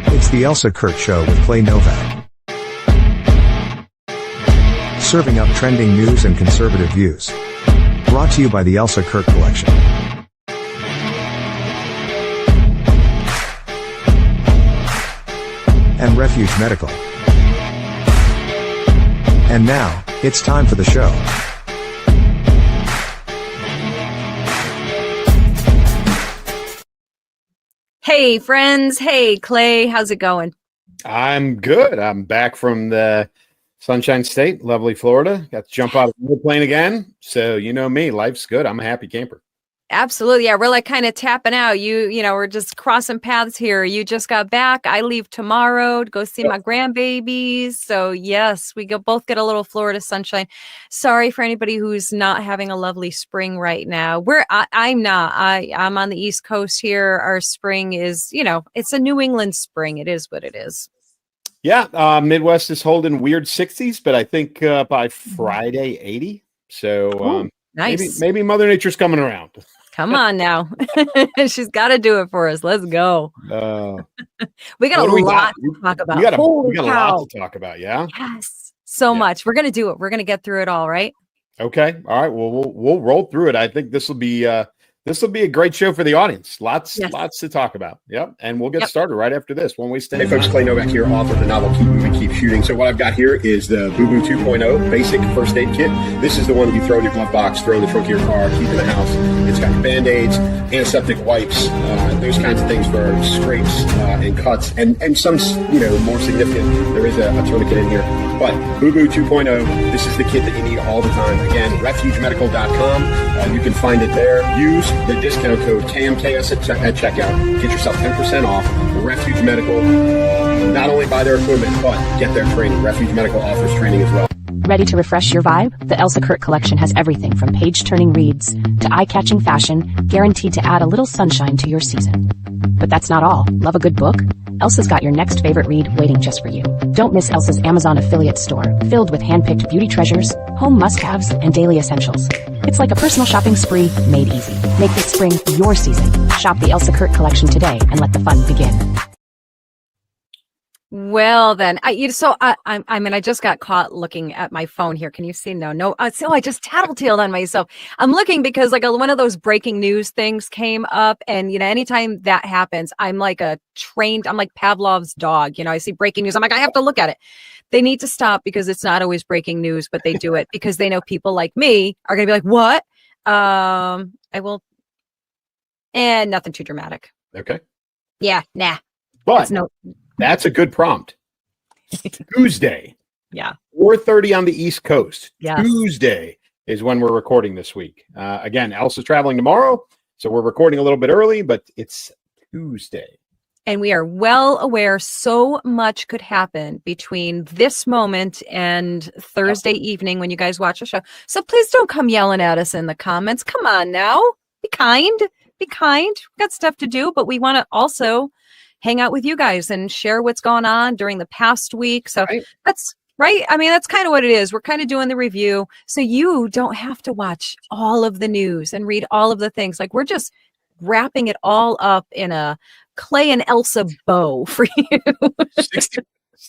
It's the Elsa Kurt Show with Clay Novak. Serving up trending news and conservative views. Brought to you by the Elsa Kurt Collection. And Refuge Medical. And now, it's time for the show. Hey friends, hey Clay, how's it going? I'm good. I'm back from the Sunshine State, lovely Florida. Got to jump out of the airplane again. So you know me, life's good. I'm a happy camper. Absolutely. Yeah, we're like kind of tapping out. You know, we're just crossing paths here. You just got back. I leave tomorrow to go see my grandbabies. So yes, we both get a little Florida sunshine. Sorry for anybody who's not having a lovely spring right now. I'm not. I'm on the East Coast here. Our spring is, you know, it's a New England spring. It is what it is. Yeah, Midwest is holding weird 60s, but I think by Friday 80. So nice. Maybe Mother Nature's coming around. Come on now. She's got to do it for us. Let's go. We got a lot to talk about. We got a lot to talk about, yeah? Yes. So much. We're going to do it. We're going to get through it all, right? Okay. All right. Well, we'll roll through it. I think this will be a great show for the audience. Lots to talk about. Yep. And we'll get started right after this when we stay. Hey folks, Clay Novak here, author of the novel Keep Moving, Keep Shooting. So what I've got here is the Boo Boo 2.0 basic first aid kit. This is the one that you throw in your glove box, throw in the trunk of your car, keep in the house. It's got Band-Aids, antiseptic wipes, those kinds of things for scrapes and cuts, and some, more significant. There is a tourniquet in here. But Boo Boo 2.0, this is the kit that you need all the time. Again, refugemedical.com. You can find it there. Use the discount code KMKS at checkout. Get yourself 10% off. Refuge Medical, not only buy their equipment, but get their training. Refuge Medical offers training as well. Ready to refresh your vibe? The Elsa Kurt collection has everything from page-turning reads to eye-catching fashion, guaranteed to add a little sunshine to your season. But that's not all. Love a good book? Elsa's got your next favorite read waiting just for you. Don't miss Elsa's Amazon affiliate store, filled with hand-picked beauty treasures, home must-haves, and daily essentials. It's like a personal shopping spree made easy. Make this spring your season. Shop the Elsa Kurt collection today and let the fun begin. Well, then, I just got caught looking at my phone here. Can you see? No. So I just tattletaled on myself. I'm looking because one of those breaking news things came up, and anytime that happens, I'm like I'm like Pavlov's dog. I see breaking news. I'm like, I have to look at it. They need to stop because it's not always breaking news, but they do it because they know people like me are going to be like, what? I will. And nothing too dramatic. Okay. Yeah. Nah. But that's a good prompt. Tuesday. Yeah. 4:30 on the East Coast. Yes. Tuesday is when we're recording this week. Again, Elsa's traveling tomorrow, so we're recording a little bit early, but it's Tuesday. And we are well aware so much could happen between this moment and Thursday evening when you guys watch the show. So please don't come yelling at us in the comments. Come on now. Be kind. Be kind. We've got stuff to do, but we want to also hang out with you guys and share what's going on during the past week. So that's right. I mean, that's kind of what it is. We're kind of doing the review. So you don't have to watch all of the news and read all of the things. We're just wrapping it all up in a Clay and Elsa bow for you. 60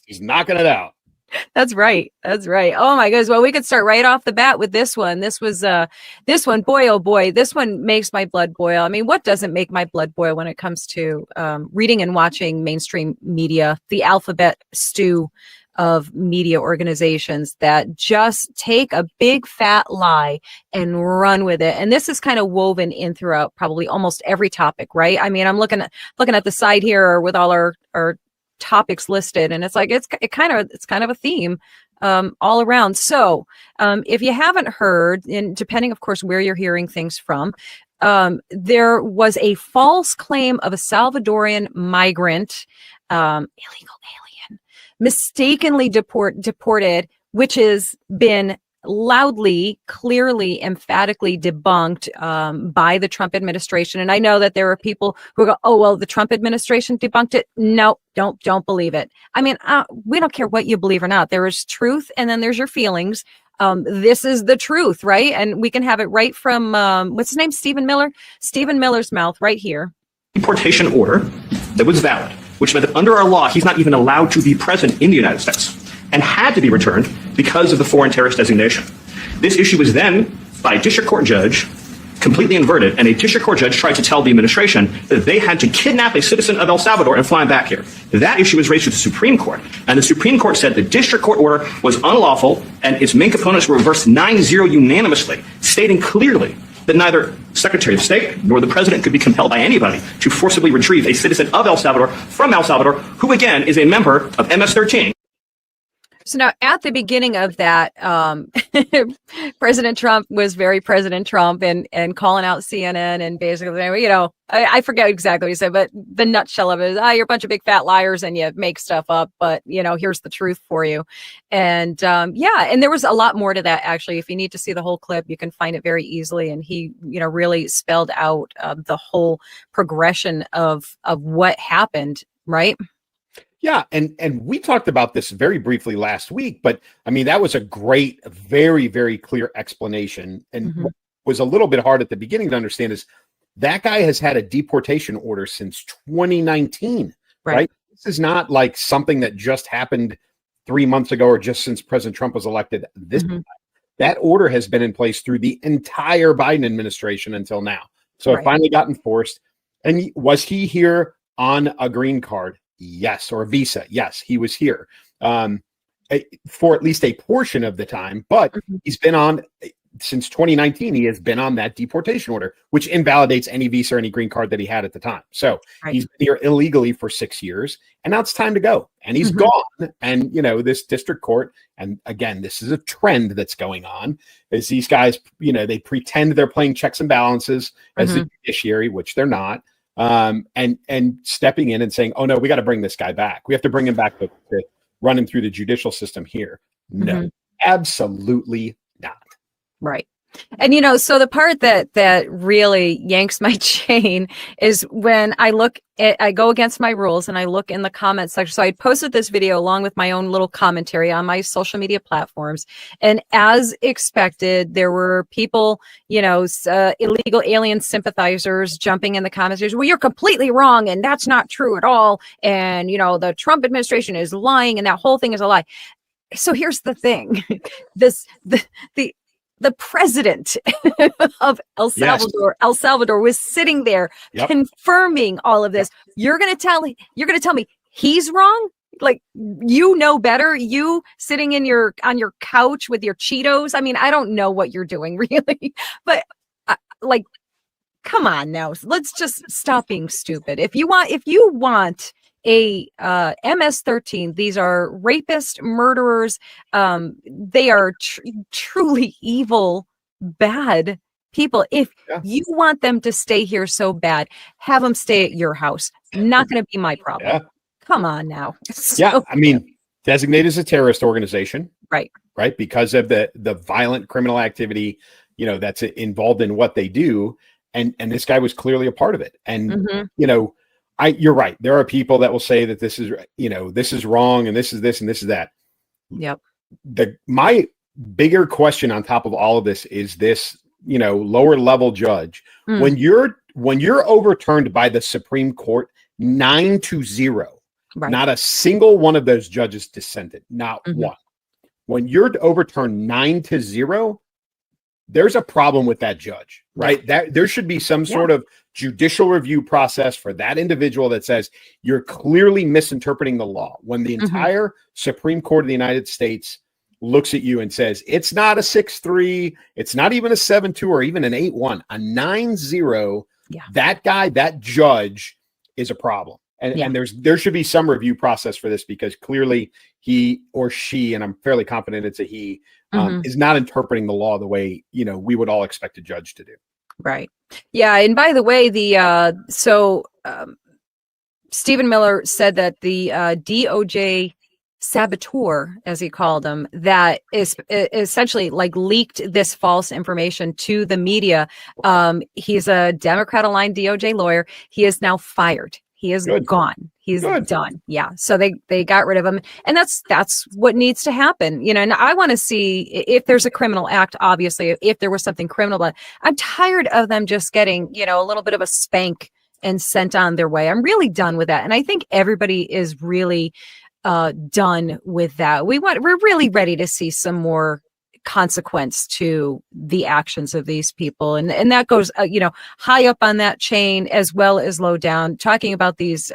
He's knocking it out. That's right. That's right. Oh my goodness. Well, we could start right off the bat with this one. This one, boy, oh boy, this one makes my blood boil. I mean, what doesn't make my blood boil when it comes to reading and watching mainstream media, the alphabet stew of media organizations that just take a big fat lie and run with it. And this is kind of woven in throughout probably almost every topic, right? I mean, I'm looking at the side here with all our topics listed, and it's like it's kind of a theme all around. So if you haven't heard, and depending of course where you're hearing things from, there was a false claim of a Salvadorian migrant, illegal alien, mistakenly deported, which has been loudly, clearly, emphatically debunked by the Trump administration. And I know that there are people who go, oh, well, the Trump administration debunked it. No, don't believe it. I mean, we don't care what you believe or not. There is truth, and then there's your feelings. This is the truth, right? And we can have it right from, what's his name? Stephen Miller's mouth right here. Deportation order that was valid which meant that under our law, he's not even allowed to be present in the United States and had to be returned because of the foreign terrorist designation. This issue was then, by a district court judge, completely inverted, and a district court judge tried to tell the administration that they had to kidnap a citizen of El Salvador and fly him back here. That issue was raised to the Supreme Court, and the Supreme Court said the district court order was unlawful, and its main components were reversed 9-0 unanimously, stating clearly that neither Secretary of State nor the President could be compelled by anybody to forcibly retrieve a citizen of El Salvador from El Salvador, who again is a member of MS-13. So now at the beginning of that, President Trump was very President Trump and calling out CNN and basically, I forget exactly what he said, but the nutshell of it is, you're a bunch of big fat liars and you make stuff up, but here's the truth for you. And and there was a lot more to that, actually. If you need to see the whole clip, you can find it very easily. And he, really spelled out the whole progression of what happened, right? Yeah, and we talked about this very briefly last week, but I mean, that was a great, very, very clear explanation. And what was a little bit hard at the beginning to understand is that guy has had a deportation order since 2019, right? This is not like something that just happened 3 months ago or just since President Trump was elected. That order has been in place through the entire Biden administration until now. So it finally got enforced. And was he here on a green card? Yes. Or a visa. Yes, he was here for at least a portion of the time, but he's been on since 2019. He has been on that deportation order, which invalidates any visa or any green card that he had at the time. So he's been here illegally for 6 years, and now it's time to go. And he's gone. And, this district court, and again, this is a trend that's going on, is these guys, they pretend they're playing checks and balances as the judiciary, which they're not. And stepping in and saying, oh no, we got to bring this guy back. We have to bring him back to run him through the judicial system here. No, absolutely not. Right. And, so the part that really yanks my chain is when I go against my rules and I look in the comments section. So I posted this video along with my own little commentary on my social media platforms. And as expected, there were people, illegal alien sympathizers jumping in the comments. Well, you're completely wrong. And that's not true at all. And, the Trump administration is lying and that whole thing is a lie. So here's the thing. The president of El Salvador was sitting there confirming all of this. You're going to tell me he's wrong? Like, better, you sitting on your couch with your Cheetos. I mean, I don't know what you're doing really, but come on now. Let's just stop being stupid. If you want a MS-13, these are rapists, murderers. They are truly evil, bad people. If you want them to stay here so bad, have them stay at your house. Not going to be my problem. Yeah. Come on now. I mean, designated as a terrorist organization, right? Because of the violent criminal activity, that's involved in what they do, and this guy was clearly a part of it, and you're right. There are people that will say that this is wrong and this is this and this is that. Yep. My bigger question on top of all of this is this, lower level judge, when you're overturned by the Supreme Court 9-0, not a single one of those judges dissented, not one. When you're overturned 9-0, there's a problem with that judge, right? That there should be some sort of judicial review process for that individual that says you're clearly misinterpreting the law. When the entire Supreme Court of the United States looks at you and says, it's not a 6-3, it's not even a 7-2 or even an 8-1, a 9-0, that guy, that judge is a problem. And there should be some review process for this, because clearly he or she, and I'm fairly confident it's a he, is not interpreting the law the way, we would all expect a judge to do. Right. Yeah. And by the way, Stephen Miller said that the DOJ saboteur, as he called him, that is essentially leaked this false information to the media. He's a Democrat-aligned DOJ lawyer. He is now fired. He is gone. He's done. Yeah. So they got rid of him. And that's what needs to happen. And I want to see if there's a criminal act, obviously, if there was something criminal, but I'm tired of them just getting, a little bit of a spank and sent on their way. I'm really done with that. And I think everybody is really done with that. We're really ready to see some more consequence to the actions of these people, and that goes high up on that chain as well as low down. Talking about these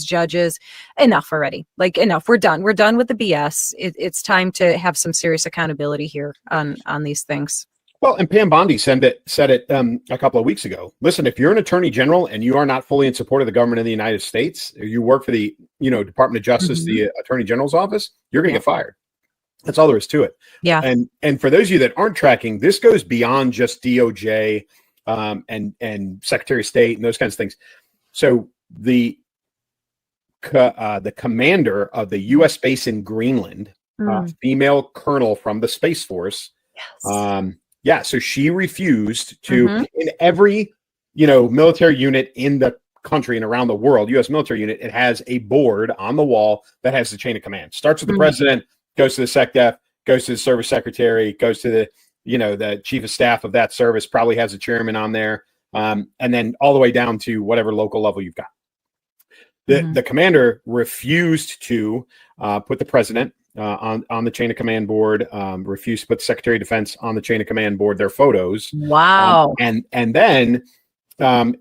judges, enough already. Like, enough. We're done with the BS. It's time to have some serious accountability here on these things. Well, and Pam Bondi said it a couple of weeks ago. Listen, if you're an attorney general and you are not fully in support of the government of the United States, or you work for the Department of Justice, the Attorney General's office, you're going to get fired. That's all there is to it. Yeah. And for those of you that aren't tracking, this goes beyond just DOJ and Secretary of State and those kinds of things. So the commander of the U.S. base in Greenland, female colonel from the Space Force, so she refused to, in every military unit in the country and around the world, U.S. military unit, it has a board on the wall that has the chain of command. Starts with the president, goes to the SecDef, goes to the service secretary, goes to the chief of staff of that service, probably has a chairman on there, and then all the way down to whatever local level you've got. The commander refused to put the president on the chain of command board, refused to put the Secretary of Defense on the chain of command board, their photos. Wow. And then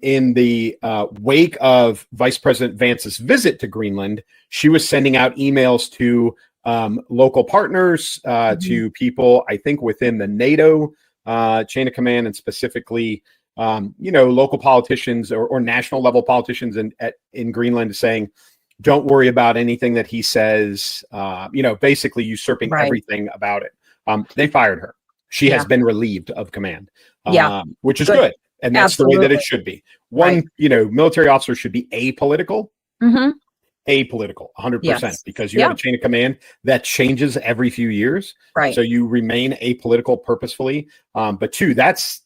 in the wake of Vice President Vance's visit to Greenland, she was sending out emails to local partners, to people, I think, within the NATO chain of command, and specifically, local politicians or national level politicians in Greenland, saying, don't worry about anything that he says, basically usurping everything about it. They fired her. She has been relieved of command, which is good. And that's the way that it should be. Military officers should be apolitical. Apolitical, 100%, because you have a chain of command that changes every few years. Right. So you remain apolitical purposefully. But two, that's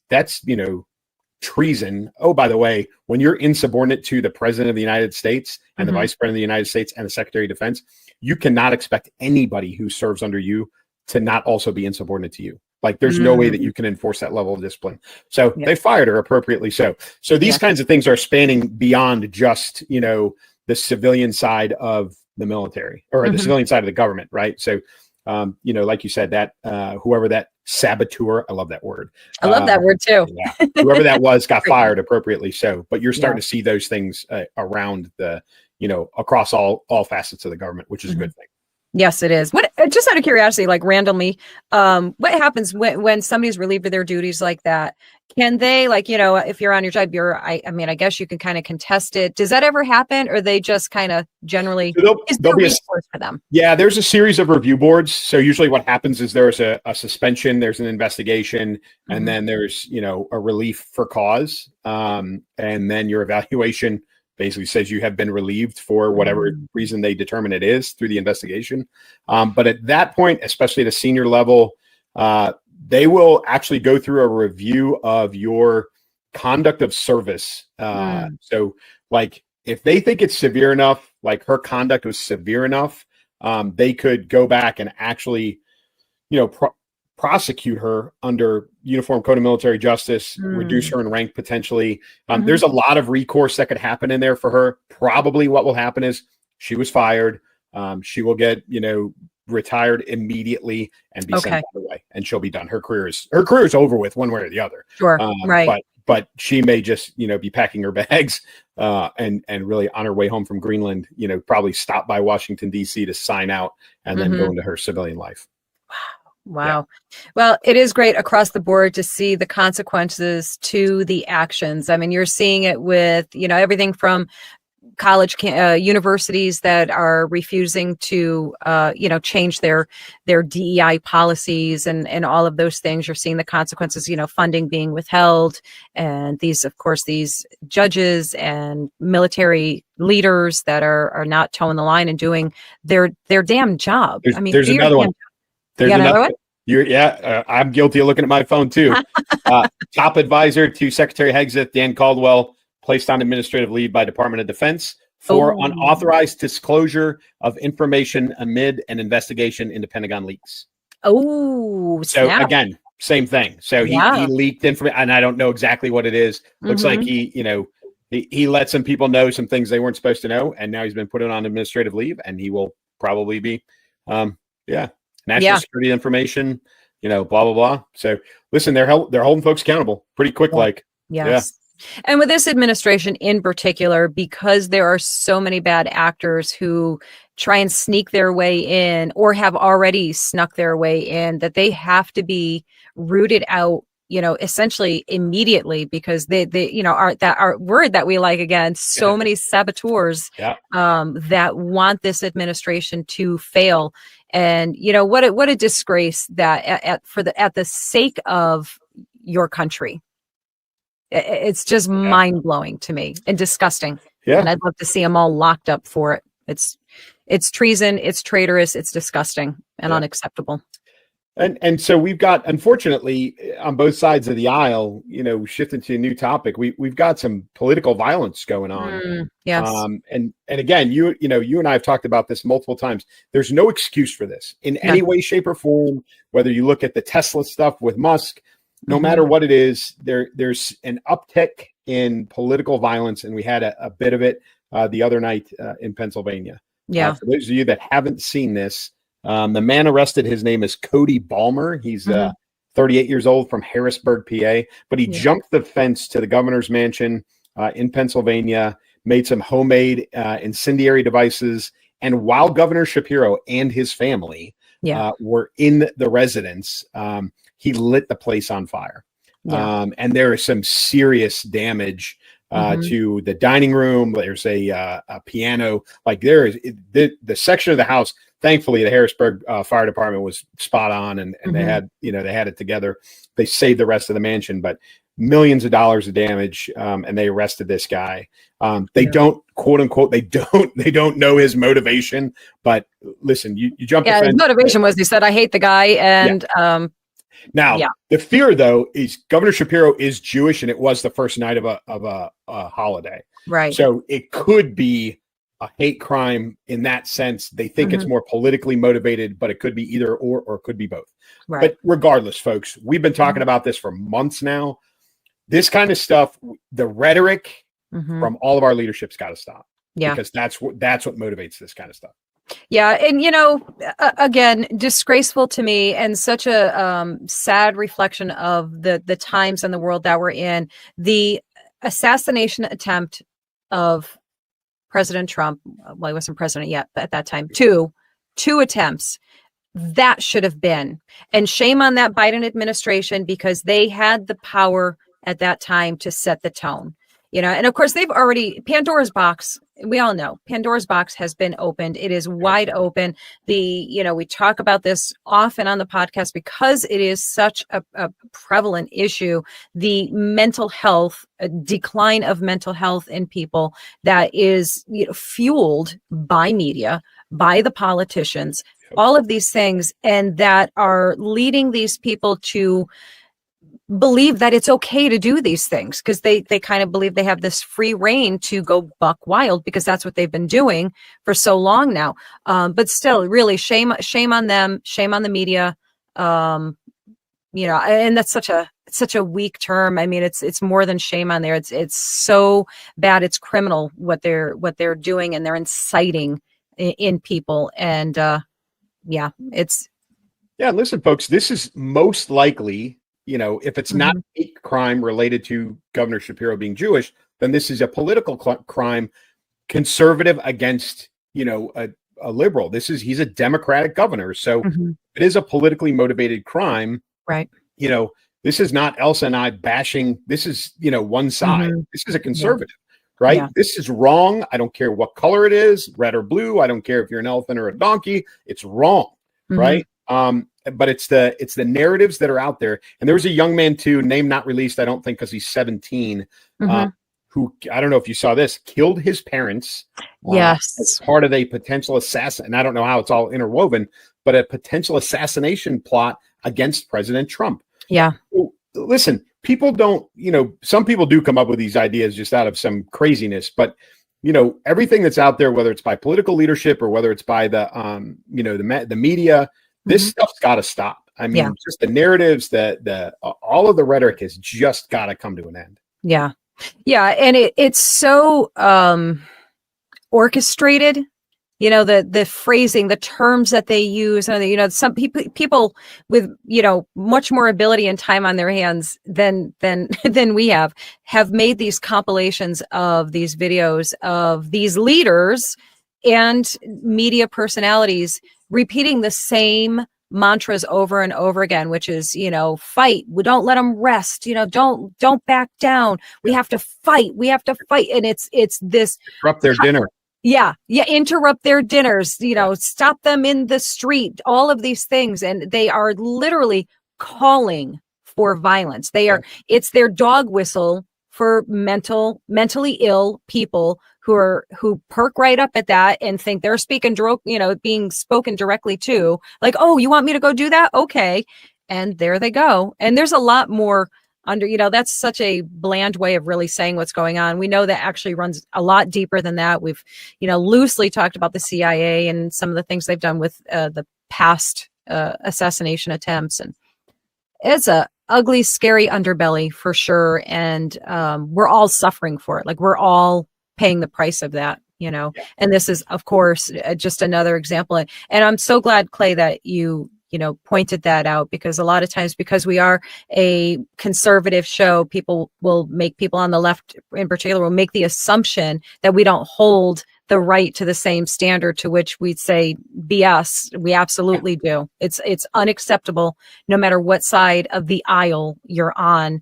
treason. Oh, by the way, when you're insubordinate to the President of the United States and the Vice President of the United States and the Secretary of Defense, you cannot expect anybody who serves under you to not also be insubordinate to you. Like, there's no way that you can enforce that level of discipline. So they fired her appropriately. So these kinds of things are spanning beyond just, the civilian side of the military or the civilian side of the government. Right. So, like you said, that whoever that saboteur, I love that word. I love that word too. Whoever that was got fired appropriately. So, but you're starting to see those things around the, across all facets of the government, which is a good thing. Yes, it is. What, just out of curiosity, like randomly, what happens when somebody's relieved of their duties like that? Can they, if you're on your job, I guess you can kind of contest it. Does that ever happen, or they just kind of generally is there a recourse for them? Yeah, there's a series of review boards. So usually what happens is there's a suspension, there's an investigation, and then there's, a relief for cause. And then your evaluation basically says you have been relieved for whatever reason they determine it is through the investigation. But at that point, especially at a senior level, they will actually go through a review of your conduct of service. So like, if they think it's severe enough, like her conduct was severe enough, they could go back and actually, prosecute her under Uniform Code of Military Justice, reduce her in rank potentially. There's a lot of recourse that could happen in there for her. Probably what will happen is she was fired. She will get, retired immediately and be sent away, and she'll be done. Her career is over with one way or the other. Sure. But she may just, be packing her bags and really on her way home from Greenland, probably stop by Washington, D.C. to sign out and then go into her civilian life. Wow. Yeah. Well, it is great across the board to see the consequences to the actions. I mean, you're seeing it with, everything from college universities that are refusing to, change their DEI policies and all of those things. You're seeing the consequences, funding being withheld, and these judges and military leaders that are not toeing the line and doing their damn job. There's another one. There's another one? I'm guilty of looking at my phone too. Top advisor to Secretary Hegseth, Dan Caldwell, placed on administrative leave by Department of Defense for unauthorized disclosure of information amid an investigation into Pentagon leaks. Oh, so again, same thing. So he leaked information, and I don't know exactly what it is. Looks like he, he let some people know some things they weren't supposed to know, and now he's been put on administrative leave, and he will probably be, national security information, blah blah blah. So listen, they're holding folks accountable pretty quick, like yes. And with this administration in particular, because there are so many bad actors who try and sneak their way in or have already snuck their way in, that they have to be rooted out, essentially immediately, because they our word that we like, again, so many saboteurs that want this administration to fail. And what a disgrace that at the sake of your country. It's just mind-blowing to me and disgusting. Yeah. And I'd love to see them all locked up for it. It's treason, it's traitorous, it's disgusting and unacceptable. And so we've got, unfortunately, on both sides of the aisle, shifting to a new topic, we've got some political violence going on. Yes. And again, you and I have talked about this multiple times. There's no excuse for this in any way, shape, or form. Whether you look at the Tesla stuff with Musk, no matter what it is, there's an uptick in political violence, and we had a bit of it the other night in Pennsylvania. Yeah. For those of you that haven't seen this, the man arrested, his name is Cody Balmer. He's 38 years old from Harrisburg, PA, but he jumped the fence to the governor's mansion in Pennsylvania, made some homemade incendiary devices, and while Governor Shapiro and his family were in the residence, he lit the place on fire. And there is some serious damage to the dining room. There's a piano. Like there is the section of the house. Thankfully, the Harrisburg Fire Department was spot on, and they had it together. They saved the rest of the mansion, but millions of dollars of damage. And they arrested this guy. They don't, quote unquote, they don't know his motivation. But listen, you jump. Yeah, his motivation was he said, "I hate the guy," and Now, the fear, though, is Governor Shapiro is Jewish, and it was the first night of a holiday. Right. So it could be a hate crime in that sense. They think it's more politically motivated, but it could be either or it could be both. Right. But regardless, folks, we've been talking about this for months now. This kind of stuff, the rhetoric from all of our leadership's got to stop. Yeah. Because that's what motivates this kind of stuff. Yeah. And, again, disgraceful to me, and such a sad reflection of the times and the world that we're in. The assassination attempt of President Trump. Well, he wasn't president yet, but at that time, two attempts. That should have been. And shame on that Biden administration, because they had the power at that time to set the tone. And of course, they've already, Pandora's box, we all know Pandora's box has been opened. It is wide open. We talk about this often on the podcast because it is such a prevalent issue. The mental health, decline of mental health in people that is fueled by media, by the politicians, all of these things, and that are leading these people to believe that it's okay to do these things, because they kind of believe they have this free reign to go buck wild, because that's what they've been doing for so long now. But still, really, shame on them, shame on the media. And that's such a weak term. I mean, it's more than shame on there. It's so bad. It's criminal what they're doing, and they're inciting in people. And listen, folks, this is most likely, if it's not a hate crime related to Governor Shapiro being Jewish, then this is a political crime, conservative against, a liberal. He's a Democratic governor. So it is a politically motivated crime. Right. This is not Elsa and I bashing. This is, one side. This is a conservative, right? Yeah. This is wrong. I don't care what color it is, red or blue. I don't care if you're an elephant or a donkey. It's wrong. Right. But it's the narratives that are out there. And there was a young man too, name not released, I don't think, because he's 17, who, I don't know if you saw this, killed his parents. As part of a potential assassin. And I don't know how it's all interwoven, but a potential assassination plot against President Trump. Yeah. Listen, people don't, some people do come up with these ideas just out of some craziness, but everything that's out there, whether it's by political leadership or whether it's by the the media, this stuff's got to stop. I mean, just the narratives, all of the rhetoric has just got to come to an end. Yeah. Yeah, and it's so orchestrated. You know, the phrasing, the terms that they use, and you know, some people with, you know, much more ability and time on their hands than than we have made these compilations of these videos of these leaders and media personalities repeating the same mantras over and over again, which is, you know, fight. We don't let them rest. You know, don't back down. We have to fight. We have to fight. And it's this Disrupt their dinner. Yeah. Interrupt their dinners, you know, stop them in the street, all of these things. And they are literally calling for violence. It's their dog whistle for mentally ill people who perk right up at that and think they're being spoken directly to, like, oh, you want me to go do that? Okay. And there they go. And there's a lot more that's such a bland way of really saying what's going on. We know that actually runs a lot deeper than that. We've, loosely talked about the CIA and some of the things they've done with the past assassination attempts. And it's a ugly, scary underbelly for sure. And we're all suffering for it. Like, we're all paying the price of that, and this is, of course, just another example. And I'm so glad, Clay, that you pointed that out, because a lot of times, because we are a conservative show, people on the left in particular will make the assumption that we don't hold the right to the same standard to which we'd say BS. We absolutely do. It's unacceptable, no matter what side of the aisle you're on.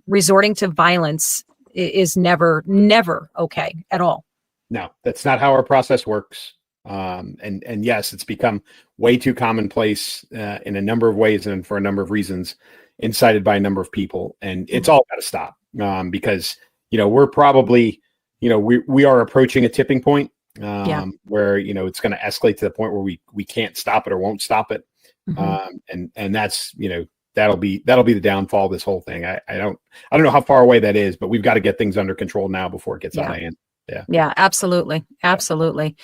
Resorting to violence is never okay at all. No, that's not how our process works. And yes, it's become way too commonplace in a number of ways and for a number of reasons, incited by a number of people. And it's all got to stop because, we're probably, we are approaching a tipping point where, it's going to escalate to the point where we can't stop it or won't stop it. And that's, that'll be the downfall of this whole thing. I don't know how far away that is, but we've got to get things under control now before it gets out of hand. Yeah, absolutely. Absolutely.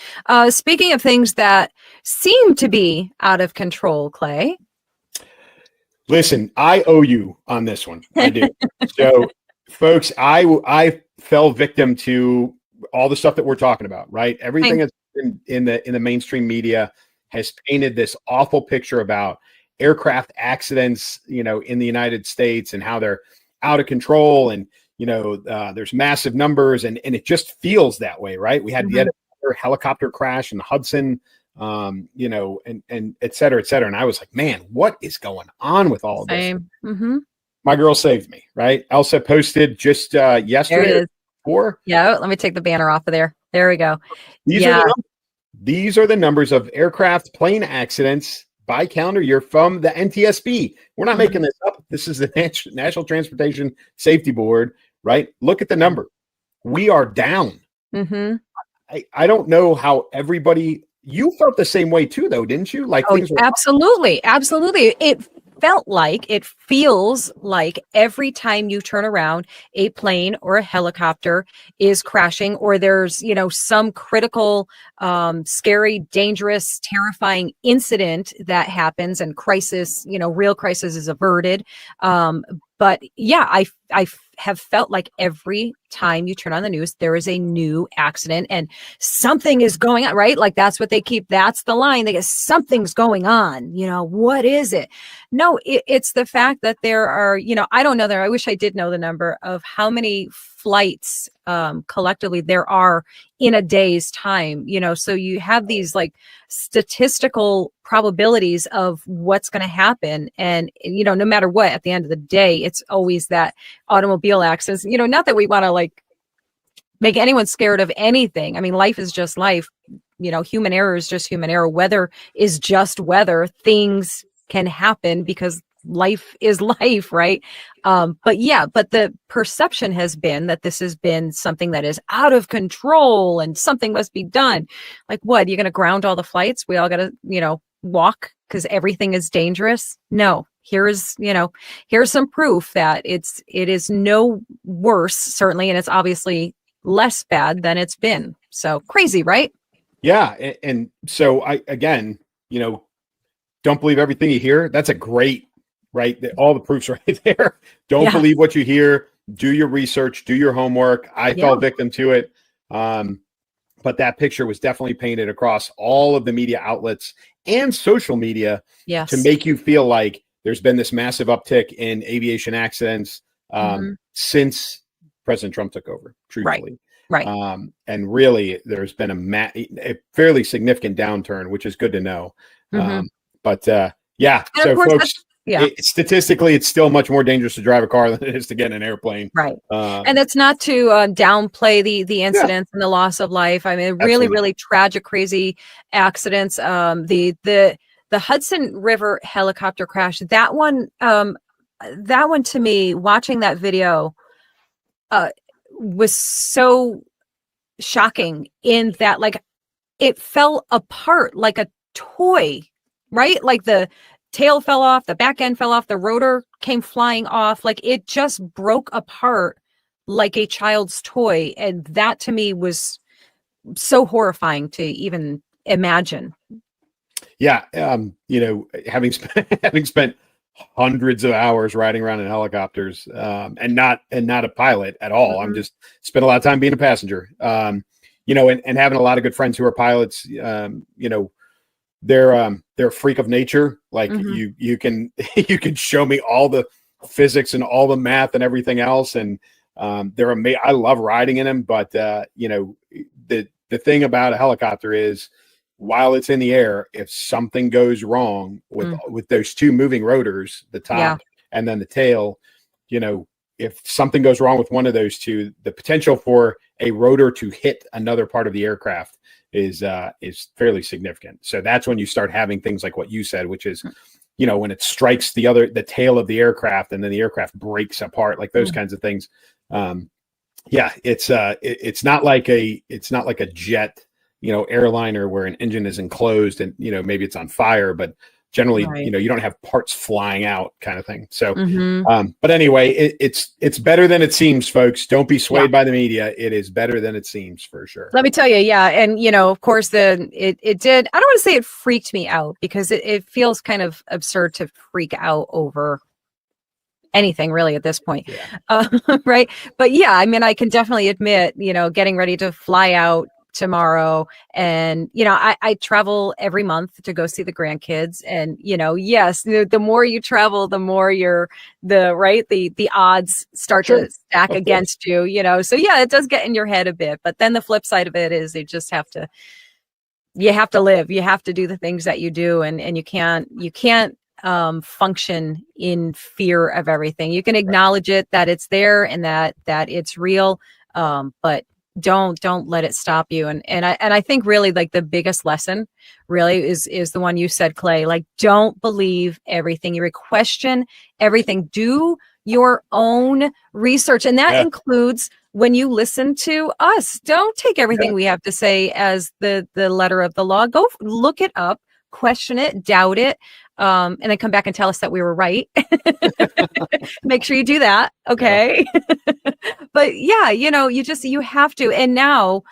Speaking of things that seem to be out of control, Clay. Listen, I owe you on this one. I do. So, folks, I fell victim to all the stuff that we're talking about, right? Everything that's in the mainstream media has painted this awful picture about aircraft accidents, in the United States, and how they're out of control, and there's massive numbers, and it just feels that way, right? We had the helicopter crash in Hudson, and et cetera, et cetera. And I was like, man, what is going on with all of this? My girl saved me, right? Elsa posted just yesterday. Yeah, let me take the banner off of there. There we go. These are the numbers of aircraft plane accidents by calendar year from the NTSB. We're not making this up. This is the National Transportation Safety Board, right? Look at the number. We are down. I don't know how you felt the same way too, though, didn't you? Like, absolutely. It feels like every time you turn around, a plane or a helicopter is crashing, or there's, some critical, scary, dangerous, terrifying incident that happens, and crisis, real crisis is averted. But yeah, I have felt like every time you turn on the news, there is a new accident and something is going on, right? Like, that's the line. They get, something's going on. What is it? No, it's the fact that there are, I don't know I wish I did know the number of how many flights collectively there are in a day's time, so you have these like statistical probabilities of what's going to happen. And, no matter what, at the end of the day, it's always that automobile accidents, not that we want to like make anyone scared of anything. I mean, life is just life, human error is just human error. Weather is just weather. Things can happen because life is life, right? But the perception has been that this has been something that is out of control and something must be done. Like, what? You're going to ground all the flights? We all got to, walk because everything is dangerous? No. Here's some proof that it is no worse, certainly, and it's obviously less bad than it's been. So crazy, right? Yeah. And so don't believe everything you hear. That's a great right? All the proof's right there. Don't believe what you hear. Do your research. Do your homework. I fell victim to it. But that picture was definitely painted across all of the media outlets and social media to make you feel like there's been this massive uptick in aviation accidents since President Trump took over, truthfully. Right. And really, there's been a fairly significant downturn, which is good to know. Yeah. And so, folks, statistically, it's still much more dangerous to drive a car than it is to get in an airplane. Right. And that's not to downplay the incidents and the loss of life. I mean, really, really tragic, crazy accidents. The Hudson River helicopter crash, that one to me, watching that video, was so shocking in that, like, it fell apart like a toy, right? Like the tail fell off, the back end fell off, the rotor came flying off. Like, it just broke apart like a child's toy. And that to me was so horrifying to even imagine. Yeah. Having spent hundreds of hours riding around in helicopters, and not a pilot at all. I'm just spent a lot of time being a passenger, and having a lot of good friends who are pilots. They're a freak of nature. Like you can show me all the physics and all the math and everything else. And they're amazing. I love riding in them, but the thing about a helicopter is, while it's in the air, if something goes wrong with those two moving rotors, the top and then the tail, if something goes wrong with one of those two, the potential for a rotor to hit another part of the aircraft is fairly significant. So that's when you start having things like what you said, which is, when it strikes the tail of the aircraft and then the aircraft breaks apart, like those kinds of things. It's not like a jet, airliner where an engine is enclosed and, maybe it's on fire, but generally, you don't have parts flying out kind of thing. So, but anyway, it's better than it seems, folks. Don't be swayed by the media. It is better than it seems, for sure. Let me tell you. Yeah. And, of course, it did. I don't want to say it freaked me out, because it feels kind of absurd to freak out over anything really at this point. Right. But yeah, I mean, I can definitely admit, getting ready to fly out tomorrow, and I travel every month to go see the grandkids, and yes, the more you travel, the more the odds start to stack against you, so yeah, it does get in your head a bit. But then the flip side of it is, you just have to live, you have to do the things that you do, and you can't function in fear of everything. You can acknowledge it, that it's there, and that it's real, but don't let it stop you. And I think really, like, the biggest lesson really is the one you said, Clay. Like, don't believe everything you read. Question everything. Do your own research, and that includes when you listen to us. Don't take everything we have to say as the letter of the law. Go look it up, question it, doubt it, and then come back and tell us that we were right. Make sure you do that. Okay. But yeah, you have to. And now,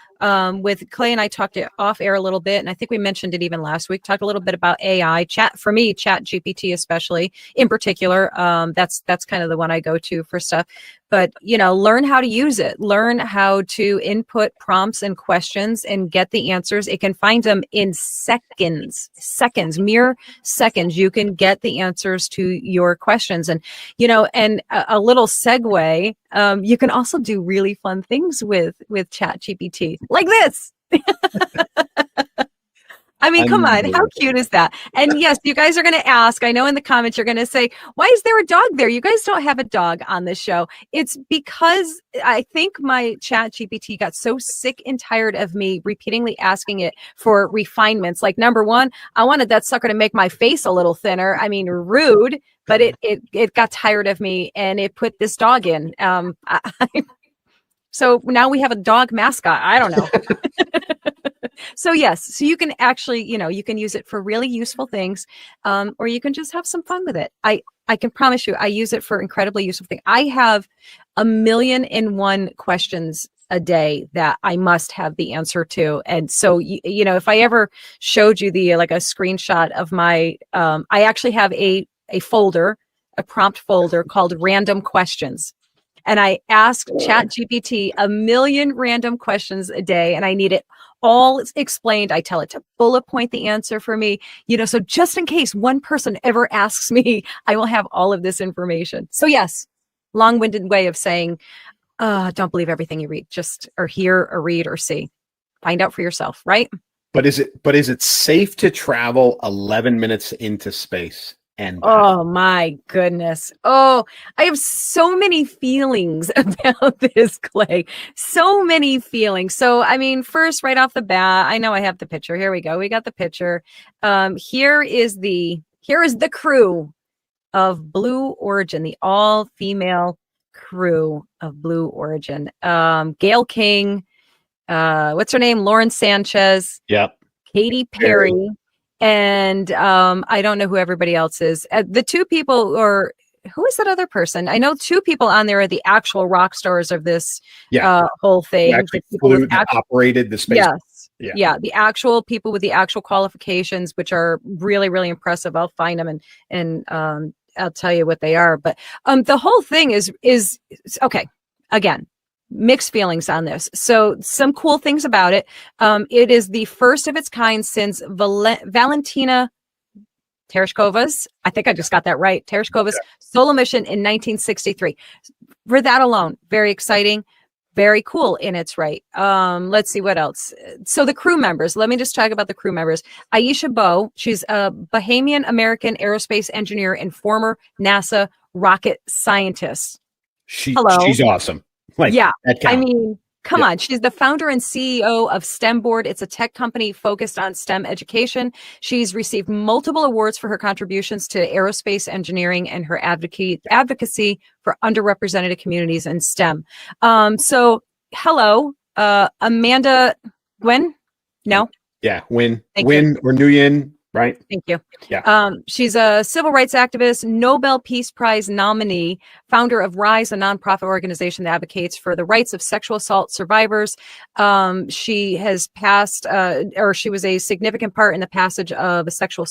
with Clay and I talked it off air a little bit, and I think we mentioned it even last week, talked a little bit about AI chat. For me, Chat GPT, especially in particular, that's kind of the one I go to for stuff. But, learn how to use it, learn how to input prompts and questions and get the answers. It can find them in seconds, mere seconds. You can get the answers to your questions. And, and a little segue, you can also do really fun things with Chat GPT, like this. I mean, come on, how cute is that? And yes, you guys are going to ask, I know in the comments, you're going to say, why is there a dog there? You guys don't have a dog on this show. It's because I think my Chat GPT got so sick and tired of me repeatedly asking it for refinements. Like, number one, I wanted that sucker to make my face a little thinner. I mean, rude, but it got tired of me, and it put this dog in. So now we have a dog mascot. I don't know. So yes, so you can actually, you can use it for really useful things, or you can just have some fun with it. I can promise you, I use it for incredibly useful things. I have 1,000,001 questions a day that I must have the answer to. And so, if I ever showed you a screenshot of my, I actually have a folder a prompt folder called random questions. And I ask ChatGPT a million random questions a day, and I need it all explained. I tell it to bullet point the answer for me, so just in case one person ever asks me, I will have all of this information. So yes, long-winded way of saying, don't believe everything you read, or hear or read or see. Find out for yourself, right? But is it safe to travel 11 minutes into space? And oh my goodness. Oh, I have so many feelings about this, Clay. So many feelings. So, I mean, first, right off the bat, I know I have the picture. Here we go. We got the picture. Here is the crew of Blue Origin, the all-female crew of Blue Origin. Gail King, what's her name? Lauren Sanchez. Yep. Katy Perry. And I don't know who everybody else is. The two people, or who is that other person? I know two people on there are the actual rock stars of this whole thing. Operated the space. Yes. Yeah. The actual people with the actual qualifications, which are really, really impressive. I'll find them and I'll tell you what they are. But the whole thing is okay. Again, mixed feelings on this. So some cool things about it. It is the first of its kind since Valentina Tereshkova's, I think I just got that right, Tereshkova's solo mission in 1963. For that alone, very exciting, very cool in its right. Let's see what else. So the crew members, let me just talk about the crew members. Aisha Bowe, she's a Bahamian American aerospace engineer and former NASA rocket scientist. She's awesome. I mean, come on. She's the founder and CEO of STEM Board. It's a tech company focused on STEM education. She's received multiple awards for her contributions to aerospace engineering and her advocacy for underrepresented communities in STEM. So hello, Amanda Gwen? No? Yeah, Win or Nguyen. Right. Thank you. Yeah. She's a civil rights activist, Nobel Peace Prize nominee, founder of RISE, a nonprofit organization that advocates for the rights of sexual assault survivors. She has passed, or she was a significant part in the passage of a Sexual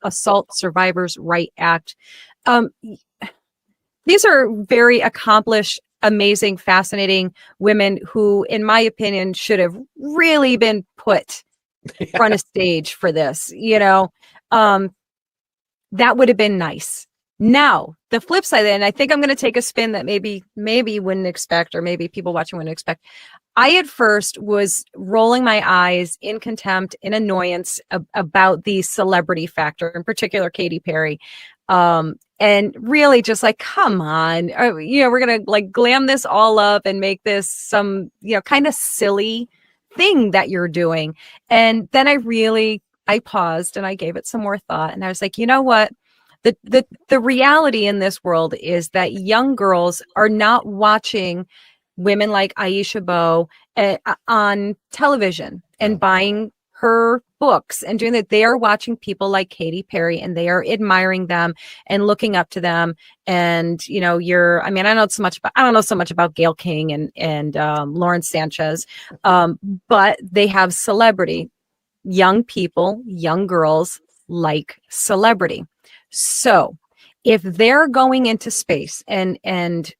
Assault Survivors' Right Act. These are very accomplished, amazing, fascinating women who, in my opinion, should have really been put front of stage for this, that would have been nice. Now, the flip side, and I think I'm going to take a spin that maybe you wouldn't expect, or maybe people watching wouldn't expect. I at first was rolling my eyes in contempt, in annoyance about the celebrity factor, in particular Katy Perry, and really just like, come on, we're going to like glam this all up and make this some kind of silly thing that you're doing. And then I paused and I gave it some more thought, and I was like, you know what? The reality in this world is that young girls are not watching women like Aisha Bowe on television and buying her books and doing that. They are watching people like Katy Perry, and they are admiring them and looking up to them. And I don't know so much about Gail King and Lauren Sanchez, but they have celebrity. Young people, young girls like celebrity. So if they're going into space and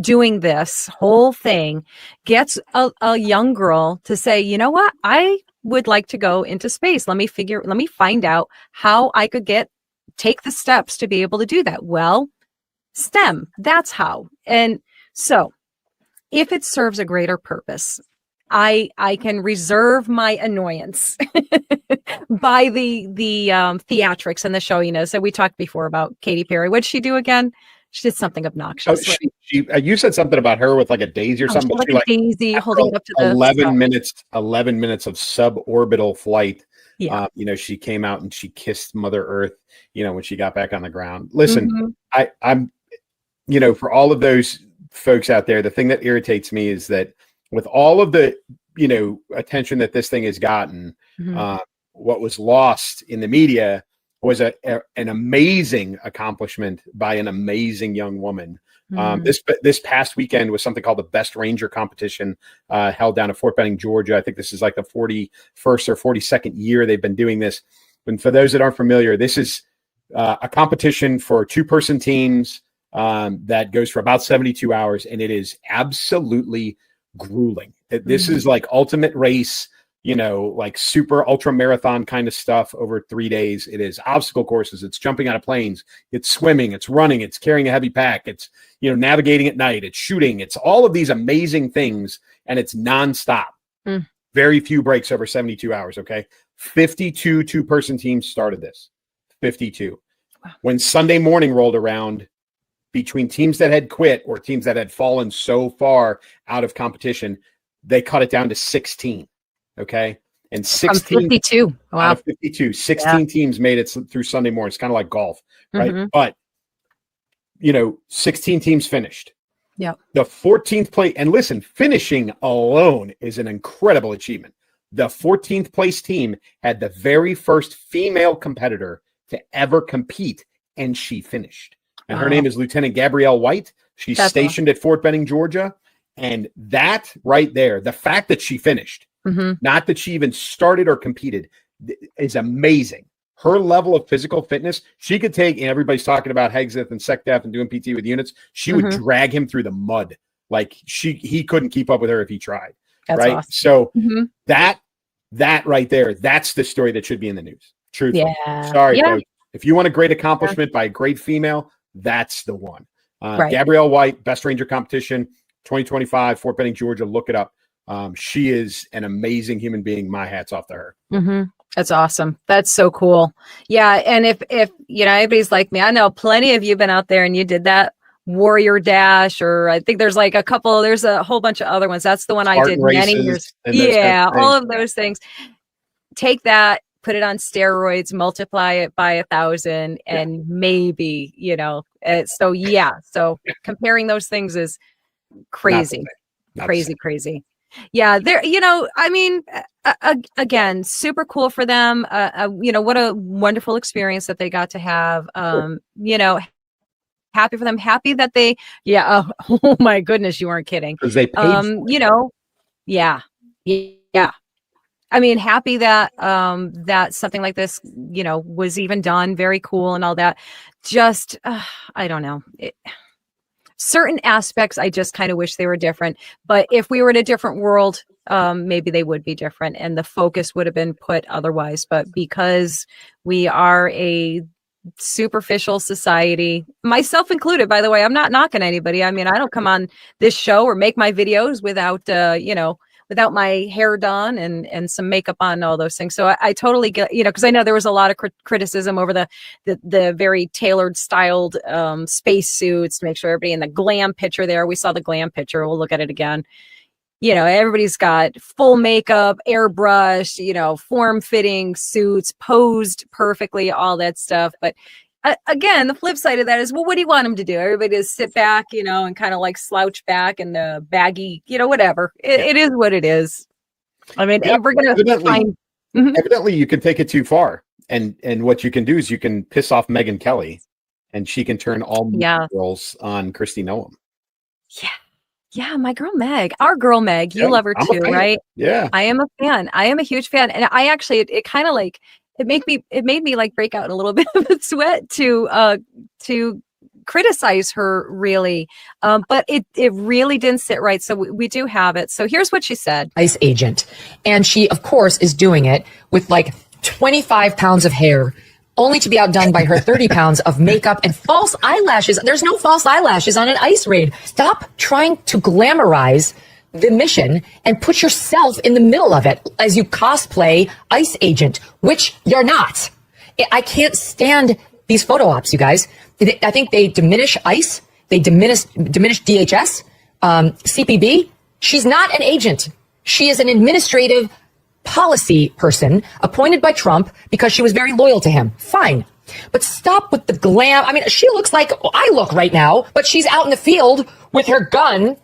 doing this whole thing, gets a young girl to say, you know what, I would like to go into space. Let me find out how I could take the steps to be able to do that. Well, STEM, that's how. And so if it serves a greater purpose, I can reserve my annoyance by the theatrics and the showiness. And we talked before about Katy Perry. What did she do again? She did something obnoxious. You said something about her with like a daisy or something. Like a daisy holding up to the 11 minutes of suborbital flight. Yeah. She came out and she kissed Mother Earth, when she got back on the ground. Listen, I'm for all of those folks out there, the thing that irritates me is that with all of the, attention that this thing has gotten, what was lost in the media was an amazing accomplishment by an amazing young woman. This past weekend was something called the Best Ranger competition, held down at Fort Benning, Georgia. I think this is like the 41st or 42nd year they've been doing this. And for those that aren't familiar, this is a competition for 2-person teams that goes for about 72 hours, and it is absolutely grueling. This is like ultimate race, like super ultra marathon kind of stuff over 3 days. It is obstacle courses. It's jumping out of planes. It's swimming. It's running. It's carrying a heavy pack. It's, navigating at night. It's shooting. It's all of these amazing things, and it's nonstop. Very few breaks over 72 hours. Okay. 52 2-person teams started this. 52. When Sunday morning rolled around, between teams that had quit or teams that had fallen so far out of competition, they cut it down to 16. Okay. And 16 52. Wow. Out of 52, 16 teams made it through Sunday morning. It's kind of like golf, right? But 16 teams finished. Yeah. The 14th place, and listen, finishing alone is an incredible achievement. The 14th place team had the very first female competitor to ever compete, and she finished. And her name is Lieutenant Gabrielle White. She's stationed at Fort Benning, Georgia. And that right there, the fact that she finished, not that she even started or competed, is amazing. Her level of physical fitness, she could take, and everybody's talking about Hegseth and SecDef and doing PT with units. She would drag him through the mud. Like he couldn't keep up with her if he tried. That's right. Awesome. So that right there, that's the story that should be in the news. Truthfully. Yeah. Sorry, folks. If you want a great accomplishment by a great female, that's the one. Gabrielle White, Best Ranger Competition, 2025, Fort Benning, Georgia. Look it up. She is an amazing human being. My hat's off to her. That's awesome. That's so cool. Yeah. And if anybody's like me, I know plenty of you been out there and you did that Warrior Dash, or I think there's a whole bunch of other ones. That's the one Spartan I did many years. Yeah. All of those things. Take that, put it on steroids, multiply it by 1,000, and maybe, so comparing those things is crazy. Crazy. Yeah, there, again, super cool for them. What a wonderful experience that they got to have. Happy for them. Happy that they, oh my goodness, you weren't kidding. Because they paid yeah. I mean, happy that that something like this, was even done. Very cool and all that. Just, I don't know. Certain aspects, I just kind of wish they were different. But if we were in a different world, maybe they would be different, and the focus would have been put otherwise. But because we are a superficial society, myself included, by the way, I'm not knocking anybody. I mean, I don't come on this show or make my videos without, without my hair done and some makeup on and all those things. So I totally get, because I know there was a lot of criticism over the very tailored styled space suits to make sure everybody in the glam picture there. We saw the glam picture. We'll look at it again. Everybody's got full makeup, airbrush, form-fitting suits, posed perfectly, all that stuff. But again, the flip side of that is, well, what do you want them to do? Everybody just sit back, and kind of like slouch back in the baggy, whatever. It is what it is. I mean, we're going to find... Evidently, you can take it too far. And what you can do is you can piss off Megyn Kelly, and she can turn all girls on Kristi Noem. Yeah, my girl Meg, our girl Meg, you love her too, right? Yeah, I am a fan. I am a huge fan, and I actually, it kind of like it made me like break out in a little bit of a sweat to criticize her, really, but it really didn't sit right. So we do have it. So here's what she said: ICE agent, and she, of course, is doing it with like 25 pounds of hair, only to be outdone by her 30 pounds of makeup and false eyelashes. There's no false eyelashes on an ICE raid. Stop trying to glamorize the mission and put yourself in the middle of it as you cosplay ICE agent, which you're not. I can't stand these photo ops, you guys. I think they diminish ICE. They diminish DHS, CPB. She's not an agent. She is an administrative policy person appointed by Trump because she was very loyal to him. Fine. But stop with the glam. I mean, she looks like I look right now, but she's out in the field with her gun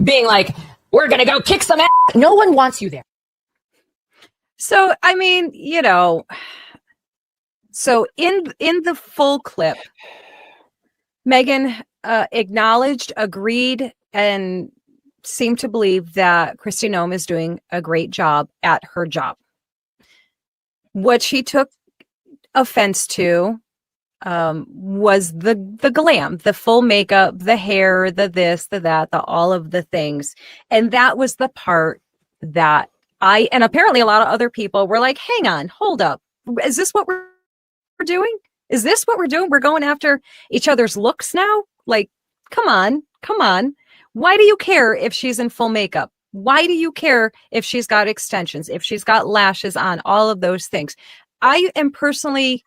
being like, we're going to go kick some ass. No one wants you there. So, I mean, so in the full clip, Megyn acknowledged, agreed, and seemed to believe that Kristi Noem is doing a great job at her job. What she took offense to was the glam, the full makeup, the hair, the this, the that, the all of the things. And that was the part that and apparently a lot of other people were like, hang on, hold up. Is this what we're doing? Is this what we're doing? We're going after each other's looks now? Like, come on. Why do you care if she's in full makeup? Why do you care if she's got extensions, if she's got lashes on, all of those things? I am personally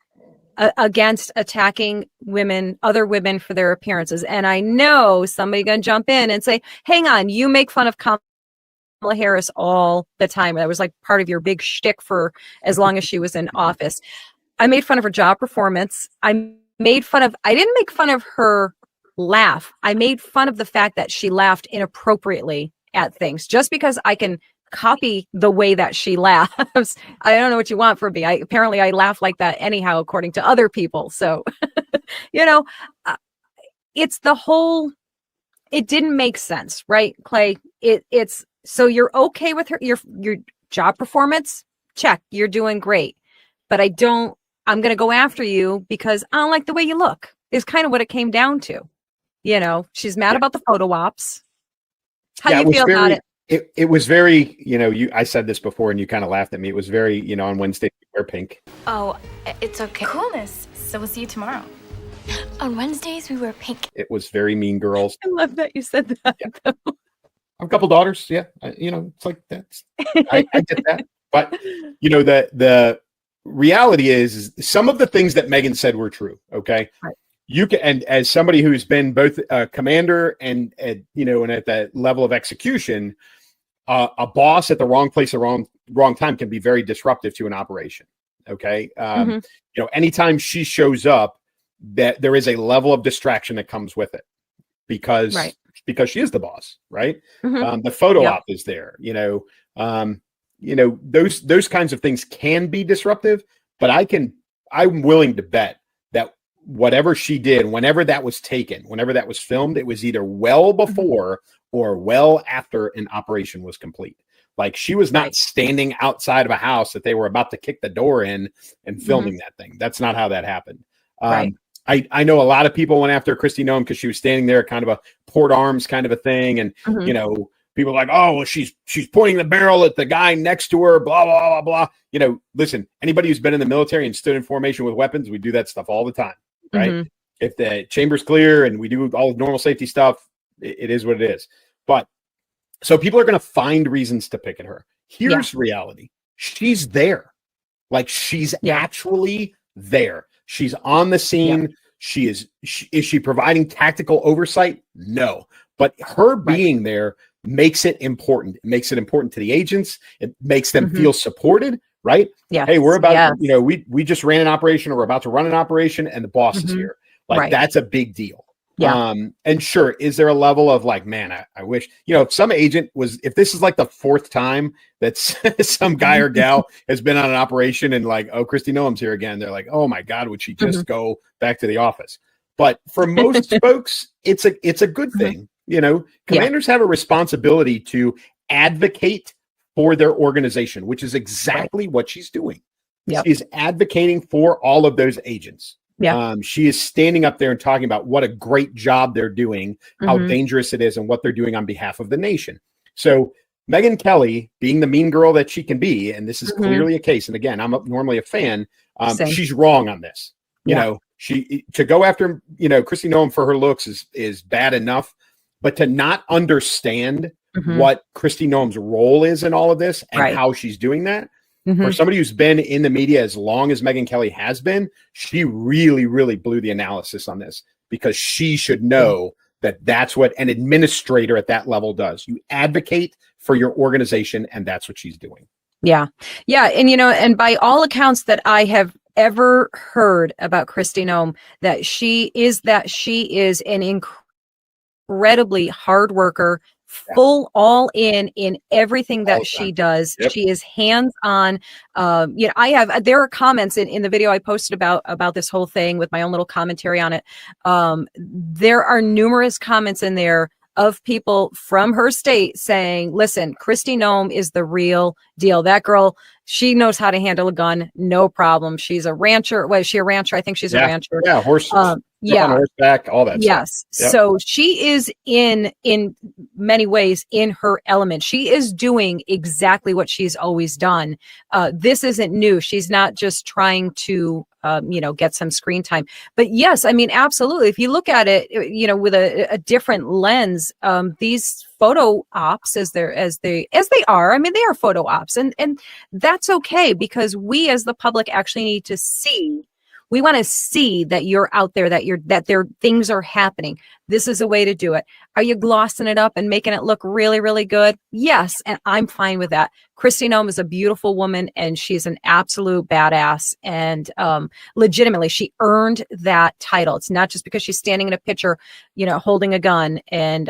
against attacking women, other women for their appearances. And I know somebody's going to jump in and say, hang on, you make fun of Kamala Harris all the time. That was like part of your big shtick for as long as she was in office. I made fun of her job performance. I didn't make fun of her laugh. I made fun of the fact that she laughed inappropriately at things. Just because I can copy the way that she laughs, I don't know what you want from me. Apparently I laugh like that anyhow, according to other people. So, it's the whole, it didn't make sense, right, Clay? It's so you're okay with her, your job performance, check, you're doing great. But I'm going to go after you because I don't like the way you look, is kind of what it came down to. She's mad about the photo ops. How do you feel about it? It was very, I said this before and you kind of laughed at me. It was very, on Wednesday, we wear pink. Oh, it's okay. Coolness. So we'll see you tomorrow. On Wednesdays, we wear pink. It was very Mean Girls. I love that you said that. Yeah. I have a couple daughters. Yeah. It's like that's, I get that. But, the reality is some of the things that Megyn said were true. Okay. Right. You can, and as somebody who's been both a commander and at that level of execution, a boss at the wrong place, at the wrong time can be very disruptive to an operation. Okay. Anytime she shows up, that there is a level of distraction that comes with it because she is the boss, right? The photo op is there, those kinds of things can be disruptive, but I'm willing to bet that whatever she did, whenever that was taken, whenever that was filmed, it was either well before or well after an operation was complete. Like she was not standing outside of a house that they were about to kick the door in and filming that thing. That's not how that happened. I know a lot of people went after Kristi Noem because she was standing there, kind of a port arms kind of a thing. And, people are like, oh, well, she's pointing the barrel at the guy next to her, blah, blah, blah, blah. Listen, anybody who's been in the military and stood in formation with weapons, we do that stuff all the time, right? If the chamber's clear and we do all the normal safety stuff, it is what it is. But so people are going to find reasons to pick at her. Here's reality. She's there. Like she's actually there. She's on the scene. Is she providing tactical oversight? No. But her being there makes it important. It makes it important to the agents. It makes them feel supported, right? Yeah. Hey, we're about, we just ran an operation or we're about to run an operation and the boss is here. Like that's a big deal. Yeah. And sure, is there a level of like, man, I wish, if some agent if this is like the fourth time that some guy or gal has been on an operation and like, oh, Kristi Noem's here again. They're like, oh my God, would she just go back to the office? But for most folks, it's a good thing. Commanders have a responsibility to advocate for their organization, which is exactly what she's doing. She's advocating for all of those agents. She is standing up there and talking about what a great job they're doing, how dangerous it is, and what they're doing on behalf of the nation. So Megyn Kelly, being the mean girl that she can be, and this is clearly a case, and again, I'm normally a fan, she's wrong on this. She to go after, Kristi Noem for her looks is bad enough, but to not understand what Kristi Noem's role is in all of this and how she's doing that, for somebody who's been in the media as long as Megyn Kelly has been, she really, really blew the analysis on this because she should know that that's what an administrator at that level does. You advocate for your organization, and that's what she's doing. Yeah. Yeah. And, and by all accounts that I have ever heard about Kristi Noem, that she is an incredibly hard worker, full all in everything that she does. She is hands-on. There are comments in the video I posted about this whole thing with my own little commentary on it. There are numerous comments in there of people from her state saying, listen, Kristi Noem is the real deal. That girl, She knows how to handle a gun, no problem. She's a rancher. Was she a rancher? I think she's a rancher. Yeah, horse. Yeah, on horseback, all that stuff. yes. So she is in many ways in her element. She is doing exactly what she's always done. This isn't new. She's not just trying to get some screen time. But yes, I mean, absolutely. If you look at it, with a different lens, these photo ops as they are, I mean, they are photo ops, and that's okay, because we as the public actually need to see. We want to see that you're out there, that things are happening. This is a way to do it. Are you glossing it up and making it look really, really good? Yes, and I'm fine with that. Kristi Noem is a beautiful woman, and she's an absolute badass. And legitimately, she earned that title. It's not just because she's standing in a picture, holding a gun and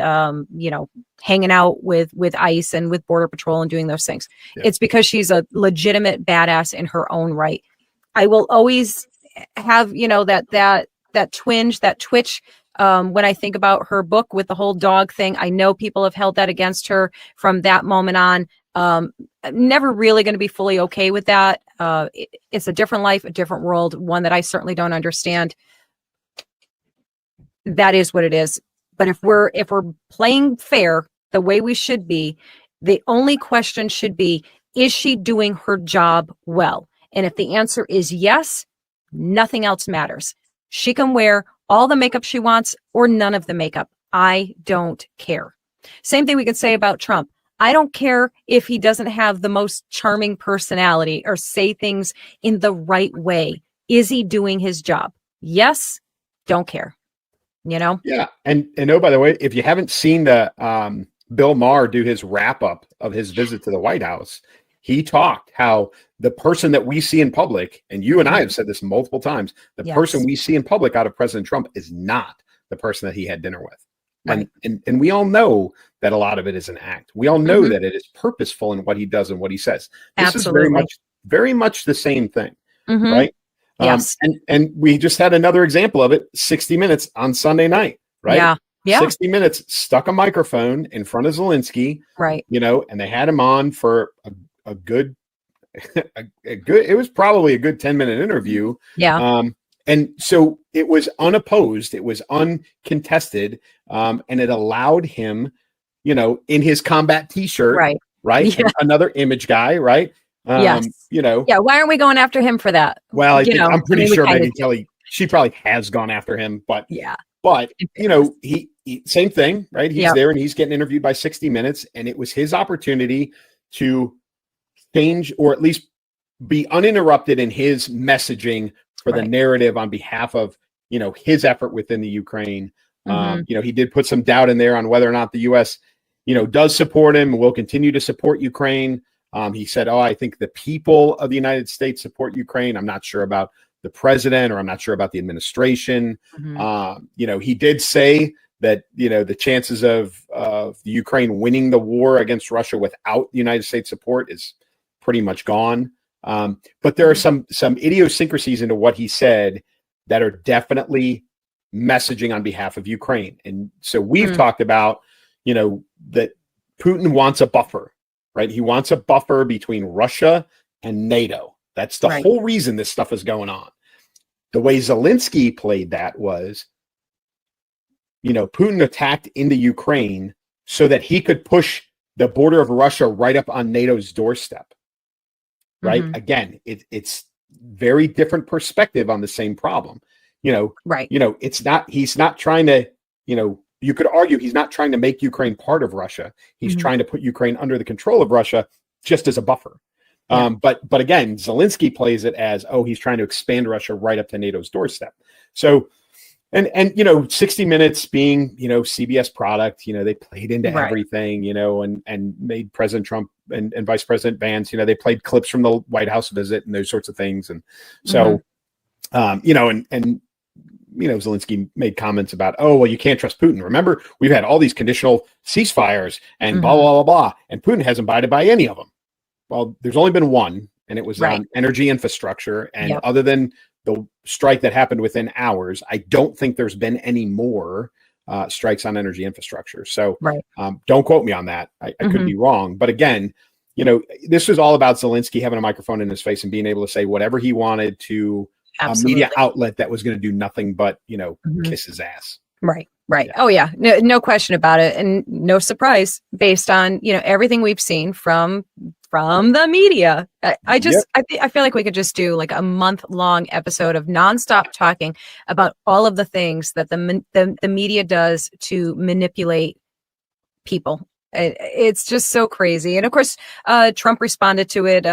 hanging out with ICE and with Border Patrol and doing those things. Yeah. It's because she's a legitimate badass in her own right. I will always have that twinge, that twitch when I think about her book with the whole dog thing. I know people have held that against her from that moment on. I'm never really going to be fully okay with that. It's a different life, a different world, one that I certainly don't understand. That is what it is. But if we're playing fair the way we should be, the only question should be, is she doing her job well? And if the answer is yes, nothing else matters. She can wear all the makeup she wants or none of the makeup. I don't care. Same thing we could say about Trump. I don't care if he doesn't have the most charming personality or say things in the right way. Is he doing his job? Yes. Don't care. Yeah. And oh, by the way, if you haven't seen the Bill Maher do his wrap up of his visit to the White House, he talked how the person that we see in public, and you and I have said this multiple times, the person we see in public out of President Trump is not the person that he had dinner with. Right. And we all know that a lot of it is an act. We all know that it is purposeful in what he does and what he says. This Absolutely. is very much the same thing, right? Yes. And we just had another example of it, 60 Minutes on Sunday night, right? Yeah. 60 Minutes stuck a microphone in front of Zelensky, right? And they had him on for a good, it was probably a good 10-minute interview. Yeah. And so it was unopposed, it was uncontested, and it allowed him, in his combat t-shirt, right? Yeah. Another image guy, right? Yes. Yeah. Why aren't we going after him for that? Well, I'm pretty sure Megyn Kelly, she probably has gone after him, but he same thing, right? He's there and he's getting interviewed by 60 Minutes, and it was his opportunity to change, or at least be uninterrupted in his messaging for the narrative on behalf of, his effort within the Ukraine. He did put some doubt in there on whether or not the U.S., does support him and will continue to support Ukraine. He said, I think the people of the United States support Ukraine. I'm not sure about the president, or I'm not sure about the administration. He did say that, the chances of the Ukraine winning the war against Russia without the United States support is pretty much gone. But there are some idiosyncrasies into what he said that are definitely messaging on behalf of Ukraine. And so we've talked about, that Putin wants a buffer, right? He wants a buffer between Russia and NATO. That's the whole reason this stuff is going on. The way Zelensky played that was, Putin attacked into Ukraine so that he could push the border of Russia right up on NATO's doorstep. Right. Again, it's very different perspective on the same problem. It's not, he's not trying to, you could argue he's not trying to make Ukraine part of Russia. He's trying to put Ukraine under the control of Russia just as a buffer. But again, Zelensky plays it as, he's trying to expand Russia right up to NATO's doorstep. So, and 60 Minutes being, CBS product, they played into everything, and made President Trump and Vice President Vance, they played clips from the White House visit and those sorts of things. And so, Zelensky made comments about, you can't trust Putin. Remember, we've had all these conditional ceasefires and blah, blah, blah, blah. And Putin hasn't abided by any of them. Well, there's only been one, and it was on energy infrastructure. And other than the strike that happened within hours, I don't think there's been any more strikes on energy infrastructure. So don't quote me on that. I could be wrong. But again, this was all about Zelensky having a microphone in his face and being able to say whatever he wanted to a media outlet that was going to do nothing but, kiss his ass. Right. Yeah. Oh yeah. No question about it. And no surprise based on, everything we've seen from the media. I feel like we could just do like a month-long episode of nonstop talking about all of the things that the media does to manipulate people. It's just so crazy. And of course, Trump responded to it,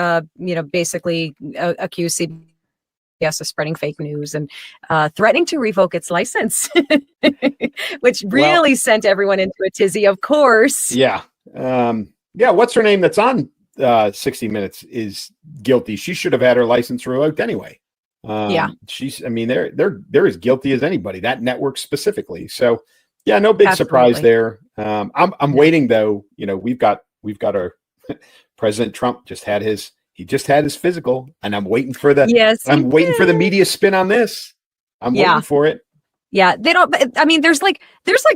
basically accused CBS of spreading fake news and threatening to revoke its license, which really sent everyone into a tizzy, of course. Yeah. What's her name that's on 60 Minutes is guilty. She should have had her license revoked anyway. They're as guilty as anybody, that network specifically. So no big surprise there. I'm waiting though. We've got our President Trump just had his physical, and I'm waiting for the media spin on this. I'm waiting for it. Yeah, they don't. I mean, there's like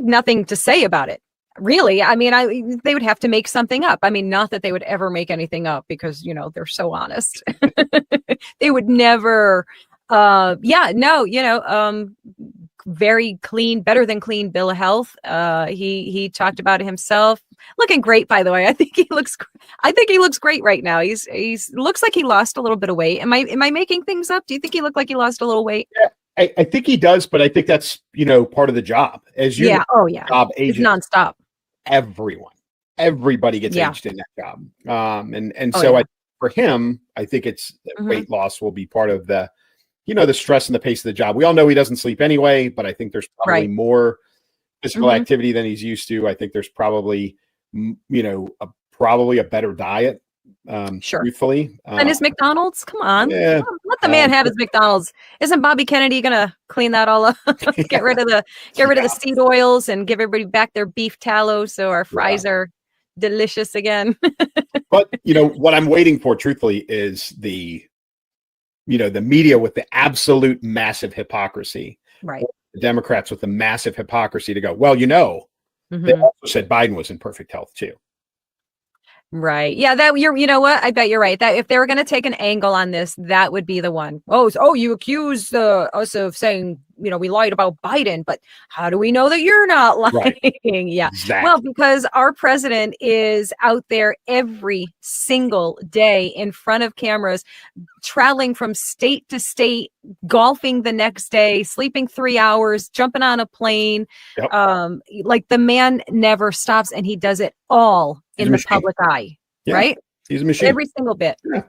nothing to say about it, really. I mean, they would have to make something up. I mean, not that they would ever make anything up because they're so honest. They would never. Very clean, better than clean bill of health. He talked about it himself. Looking great, by the way. I think he looks great right now. He's looks like he lost a little bit of weight. Am I making things up? Do you think he looked like he lost a little weight? Yeah, I think he does, but I think that's part of the job. As you job agent, it's nonstop. Everybody gets aged in that job. For him, I think it's weight loss will be part of the the stress and the pace of the job. We all know he doesn't sleep anyway, but I think there's probably more physical activity than he's used to. I think there's probably, probably a better diet. Truthfully. And his McDonald's, come on. Let the man have his McDonald's. Isn't Bobby Kennedy gonna clean that all up? get rid of the seed oils and give everybody back their beef tallow so our fries are delicious again. But what I'm waiting for, truthfully, is the media with the absolute massive hypocrisy, right? The Democrats with the massive hypocrisy to go, well, they also said Biden was in perfect health too. Right. Yeah, you know what? I bet you're right. That if they were going to take an angle on this, that would be the one. You accuse us of saying, we lied about Biden, but how do we know that you're not lying? Right. Yeah. Exactly. Well, because our president is out there every single day in front of cameras, traveling from state to state, golfing the next day, sleeping 3 hours, jumping on a plane. Yep. Like the man never stops, and he does it all in the public eye, right? He's a machine. Every single bit. Yeah.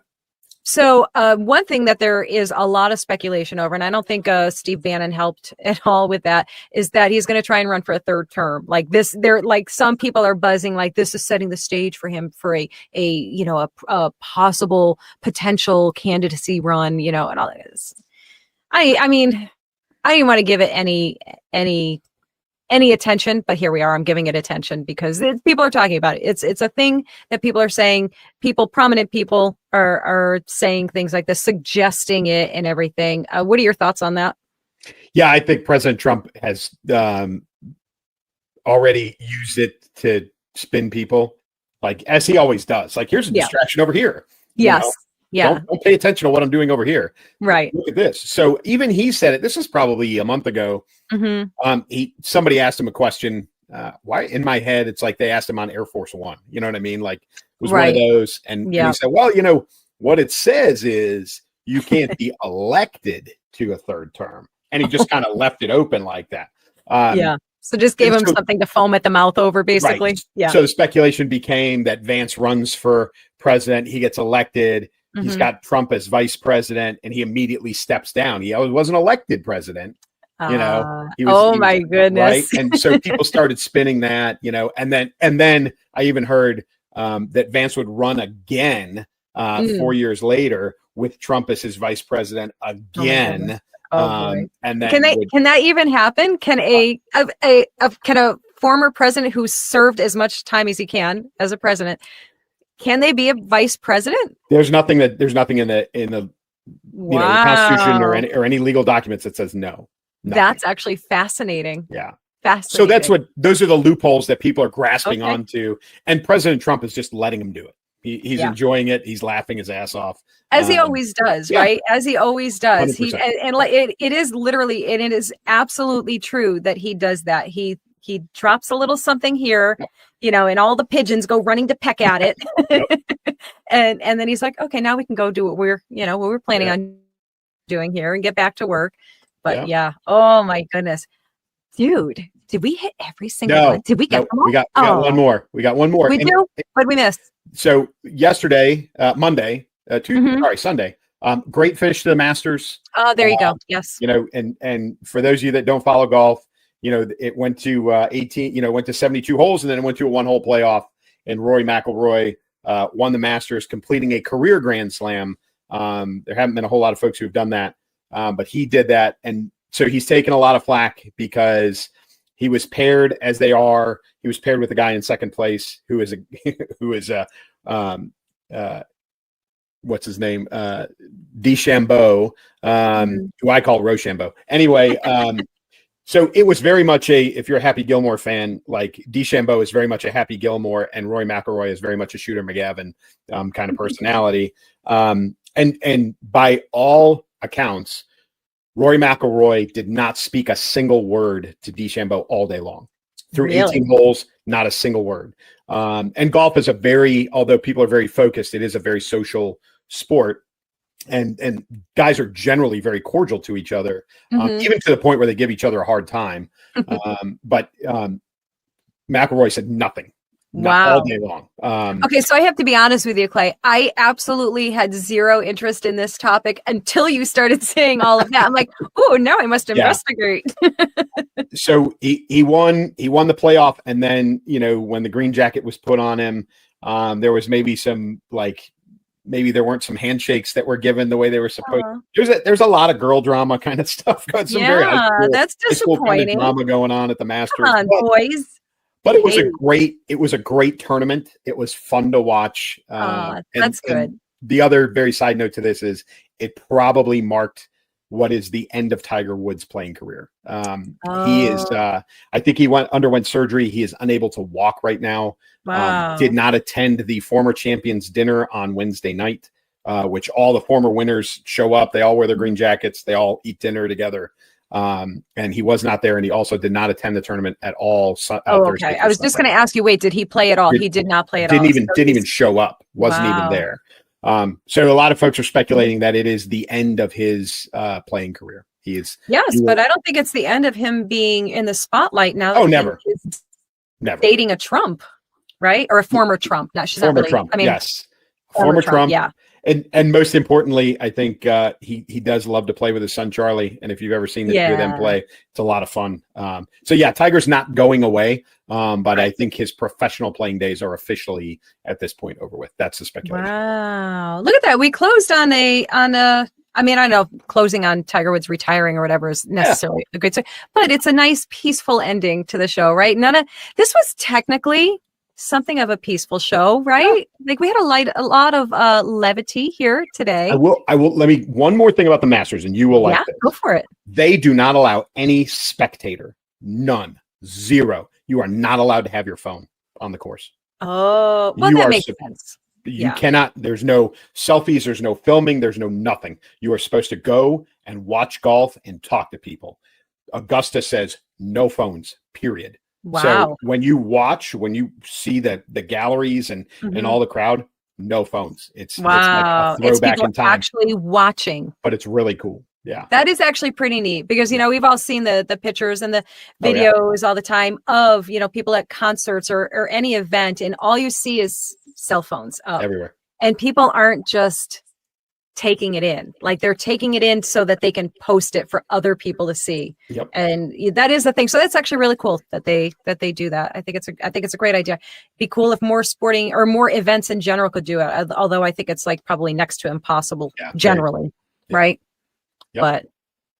So one thing that there is a lot of speculation over, and I don't think Steve Bannon helped at all with that, is that he's going to try and run for a third term. Like this, some people are buzzing like this is setting the stage for him for a possible potential candidacy run, and all that is. I mean, I didn't want to give it any attention, but here we are. I'm giving it attention because people are talking about it. It's a thing that people are saying. Prominent people are saying things like this, suggesting it and everything. What are your thoughts on that? Yeah, I think President Trump has already used it to spin people, like as he always does. Like, here's a distraction over here. Yes. Yeah. Don't pay attention to what I'm doing over here. Right. Look at this. So even he said it. This was probably a month ago. Somebody asked him a question. Why in my head, it's like they asked him on Air Force One. You know what I mean? Like it was one of those. And he said, well, what it says is you can't be elected to a third term. And he just kind of left it open like that. So just gave him something to foam at the mouth over, basically. Right. Yeah. So the speculation became that Vance runs for president. He gets elected. He's got Trump as vice president, and he immediately steps down. He wasn't elected president. He was, my goodness. Right. And so people started spinning that, and then I even heard that Vance would run again 4 years later with Trump as his vice president again. And then can that even happen? Can a former president who served as much time as he can as a president, can they be a vice president? There's nothing in the Constitution or any legal documents that says no. Nothing. That's actually fascinating. Yeah. Fascinating. So those are the loopholes that people are grasping onto, and President Trump is just letting them do it. He's enjoying it. He's laughing his ass off. As he always does, right? As he always does. 100%. And like it is literally, and it is absolutely true that he does that. He drops a little something here, and all the pigeons go running to peck at it. and then he's like, okay, now we can go do what we're planning on doing here and get back to work. But oh my goodness, dude, did we hit every single one? Did we get them all? We got one more. We got one more. We do? What did we miss? So yesterday, Monday, Sunday, great finish to the Masters. Oh, there you go. Yes. And for those of you that don't follow golf, it went to 18, went to 72 holes, and then it went to a 1-hole playoff, and Rory McIlroy won the Masters, completing a career Grand Slam. There haven't been a whole lot of folks who have done that, but he did that. And so he's taken a lot of flack because he was paired he was paired with a guy in second place who is what's his name? DeChambeau, who I call Rochambeau. Anyway, so it was very much if you're a Happy Gilmore fan, like DeChambeau is very much a Happy Gilmore, and Rory McIlroy is very much a Shooter McGavin kind of personality. And by all accounts, Rory McIlroy did not speak a single word to DeChambeau all day long. Through 18 holes, not a single word. And golf is although people are very focused, it is a very social sport. And guys are generally very cordial to each other, even to the point where they give each other a hard time. But McIlroy said nothing. All day long. Okay, so I have to be honest with you, Clay. I absolutely had zero interest in this topic until you started saying all of that. I'm like, oh, now I must investigate. So he won the playoff, and then when the green jacket was put on him, there was maybe maybe there weren't some handshakes that were given the way they were supposed. There's a lot of girl drama kind of stuff going. That's disappointing. Kind of drama going on at the Masters. Come on, boys. But it was a great tournament. It was fun to watch. That's good. And the other very side note to this is it probably marked what is the end of Tiger Woods' playing career. He is. I think he underwent surgery. He is unable to walk right now. Wow. Did not attend the former champions dinner on Wednesday night, which all the former winners show up. They all wear their green jackets. They all eat dinner together. And he was not there, and he also did not attend the tournament at all. Okay. I was just going to ask you. Wait, did he play at all? He did not play at all. Didn't even show up. Wasn't even there. So a lot of folks are speculating that it is the end of his playing career. But I don't think it's the end of him being in the spotlight now. Oh, never. Never dating a Trump, right? Or a former Trump. Former Trump. Yes. Former Trump. Yeah. And most importantly, I think he does love to play with his son, Charlie. And if you've ever seen the two of them play, it's a lot of fun. Tiger's not going away, but I think his professional playing days are officially at this point over with. That's the speculation. Wow. Look at that. We closed on I know closing on Tiger Woods retiring or whatever is necessarily a good story, but it's a nice, peaceful ending to the show, right? This was technically something of a peaceful show, right? Like we had a lot of levity here today. I will let me one more thing about the Masters, and you will like this. Go for it. They do not allow any spectator, none, zero. You are not allowed to have your phone on the course. Oh, well, that makes sense. You cannot, there's no selfies, there's no filming, there's no nothing. You are supposed to go and watch golf and talk to people. Augusta says no phones, period. Wow. So when you see the galleries and all the crowd, no phones. It's like a throwback in time. Actually watching. But it's really cool. Yeah. That is actually pretty neat because, we've all seen the pictures and the videos all the time of, people at concerts or any event, and all you see is cell phones up everywhere. And people aren't just taking it in, like they're taking it in so that they can post it for other people to see. Yep. And that is the thing. So that's actually really cool that they do that. I think it's a great idea. Be cool if more sporting or more events in general could do it. Although I think it's like probably next to impossible generally. Right. Yep. But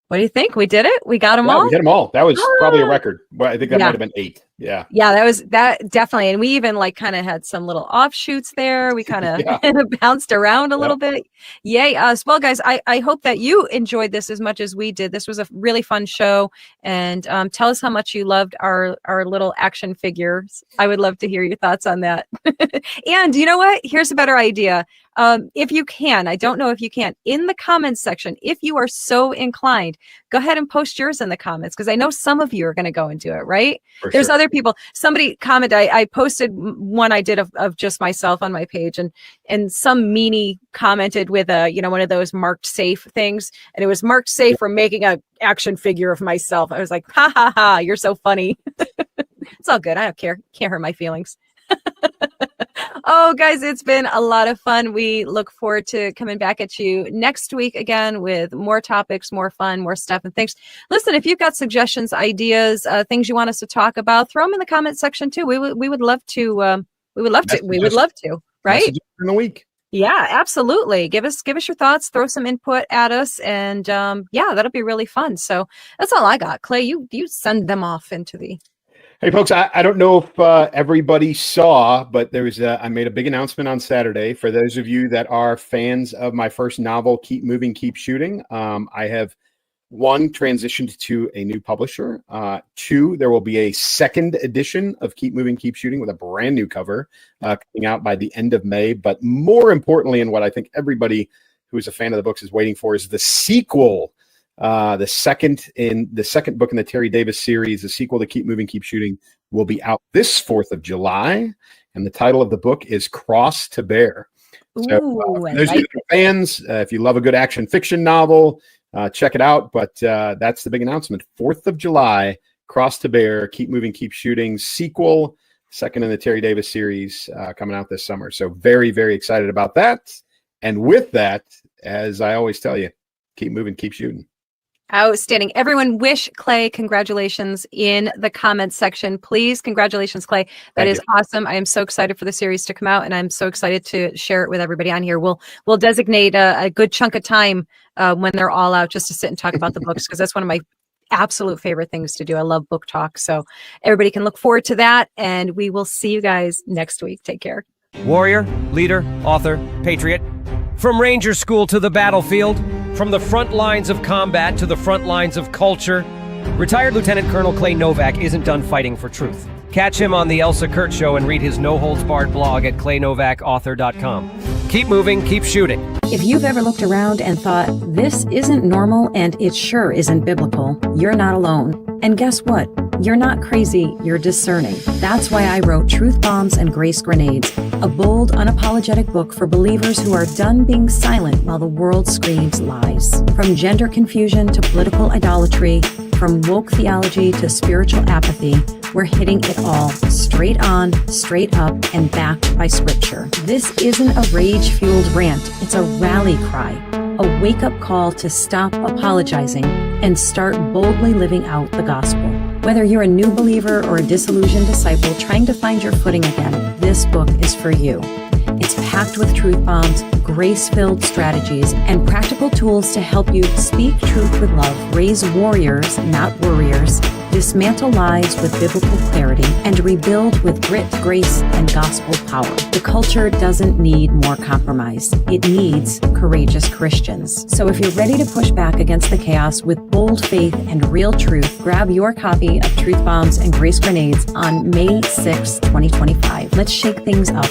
what do you think? We did it. We got them all. We hit them all. That was probably a record. But I think that might have been 8. Yeah. Yeah, that definitely. And we even like kind of had some little offshoots there. We kind of Yeah. bounced around a little bit. Yay us. Well, guys, I hope that you enjoyed this as much as we did. This was a really fun show. And tell us how much you loved our little action figures. I would love to hear your thoughts on that. And you know what? Here's a better idea. If you can, I don't know if you can, in the comments section, if you are so inclined, go ahead and post yours in the comments, because I know some of you are going to go and do it, right? There's other people. Somebody commented, I posted one I did of just myself on my page, and some meanie commented with one of those marked safe things, and it was marked safe for making a action figure of myself. I was like, ha ha ha, you're so funny. It's all good. I don't care. Can't hurt my feelings. Oh, guys, it's been a lot of fun. We look forward to coming back at you next week again with more topics, more fun, more stuff. And thanks. Listen, if you've got suggestions, ideas, things you want us to talk about, throw them in the comment section too. We would love to. We would love to. Right? In the week. Yeah, absolutely. Give us your thoughts. Throw some input at us, and that'll be really fun. So that's all I got. Clay, you send them off into the. Hey, folks, I don't know if everybody saw, but there was I made a big announcement on Saturday. For those of you that are fans of my first novel, Keep Moving, Keep Shooting, I have, 1, transitioned to a new publisher. 2, there will be a second edition of Keep Moving, Keep Shooting with a brand new cover coming out by the end of May. But more importantly, and what I think everybody who is a fan of the books is waiting for, is the sequel. The second book in the Terry Davis series, the sequel to Keep Moving, Keep Shooting, will be out this 4th of July. And the title of the book is Cross to Bear. So those of you fans, if you love a good action fiction novel, check it out. But that's the big announcement. 4th of July, Cross to Bear, Keep Moving, Keep Shooting, sequel, second in the Terry Davis series, coming out this summer. So very, very excited about that. And with that, as I always tell you, keep moving, keep shooting. Outstanding. Everyone wish Clay congratulations in the comments section. Please. Congratulations, Clay. That is awesome. I am so excited for the series to come out, and I'm so excited to share it with everybody on here. We'll designate a good chunk of time when they're all out just to sit and talk about the books, because that's one of my absolute favorite things to do. I love book talk. So everybody can look forward to that, and we will see you guys next week. Take care. Warrior, leader, author, patriot. From ranger school to the battlefield, from the front lines of combat to the front lines of culture, retired Lieutenant Colonel Clay Novak isn't done fighting for truth. Catch him on the Elsa Kurt Show and read his no-holds-barred blog at claynovakauthor.com. Keep moving, keep shooting. If you've ever looked around and thought, this isn't normal and it sure isn't biblical, you're not alone. And guess what? You're not crazy, you're discerning. That's why I wrote Truth Bombs and Grace Grenades, a bold, unapologetic book for believers who are done being silent while the world screams lies. From gender confusion to political idolatry, from woke theology to spiritual apathy, we're hitting it all straight on, straight up, and backed by scripture. This isn't a rage-fueled rant, it's a rally cry, a wake-up call to stop apologizing and start boldly living out the gospel. Whether you're a new believer or a disillusioned disciple trying to find your footing again, this book is for you. It's packed with truth bombs, grace-filled strategies, and practical tools to help you speak truth with love, raise warriors, not worriers, dismantle lies with biblical clarity, and rebuild with grit, grace, and gospel power. The culture doesn't need more compromise. It needs courageous Christians. So if you're ready to push back against the chaos with bold faith and real truth, grab your copy of Truth Bombs and Grace Grenades on May 6, 2025. Let's shake things up.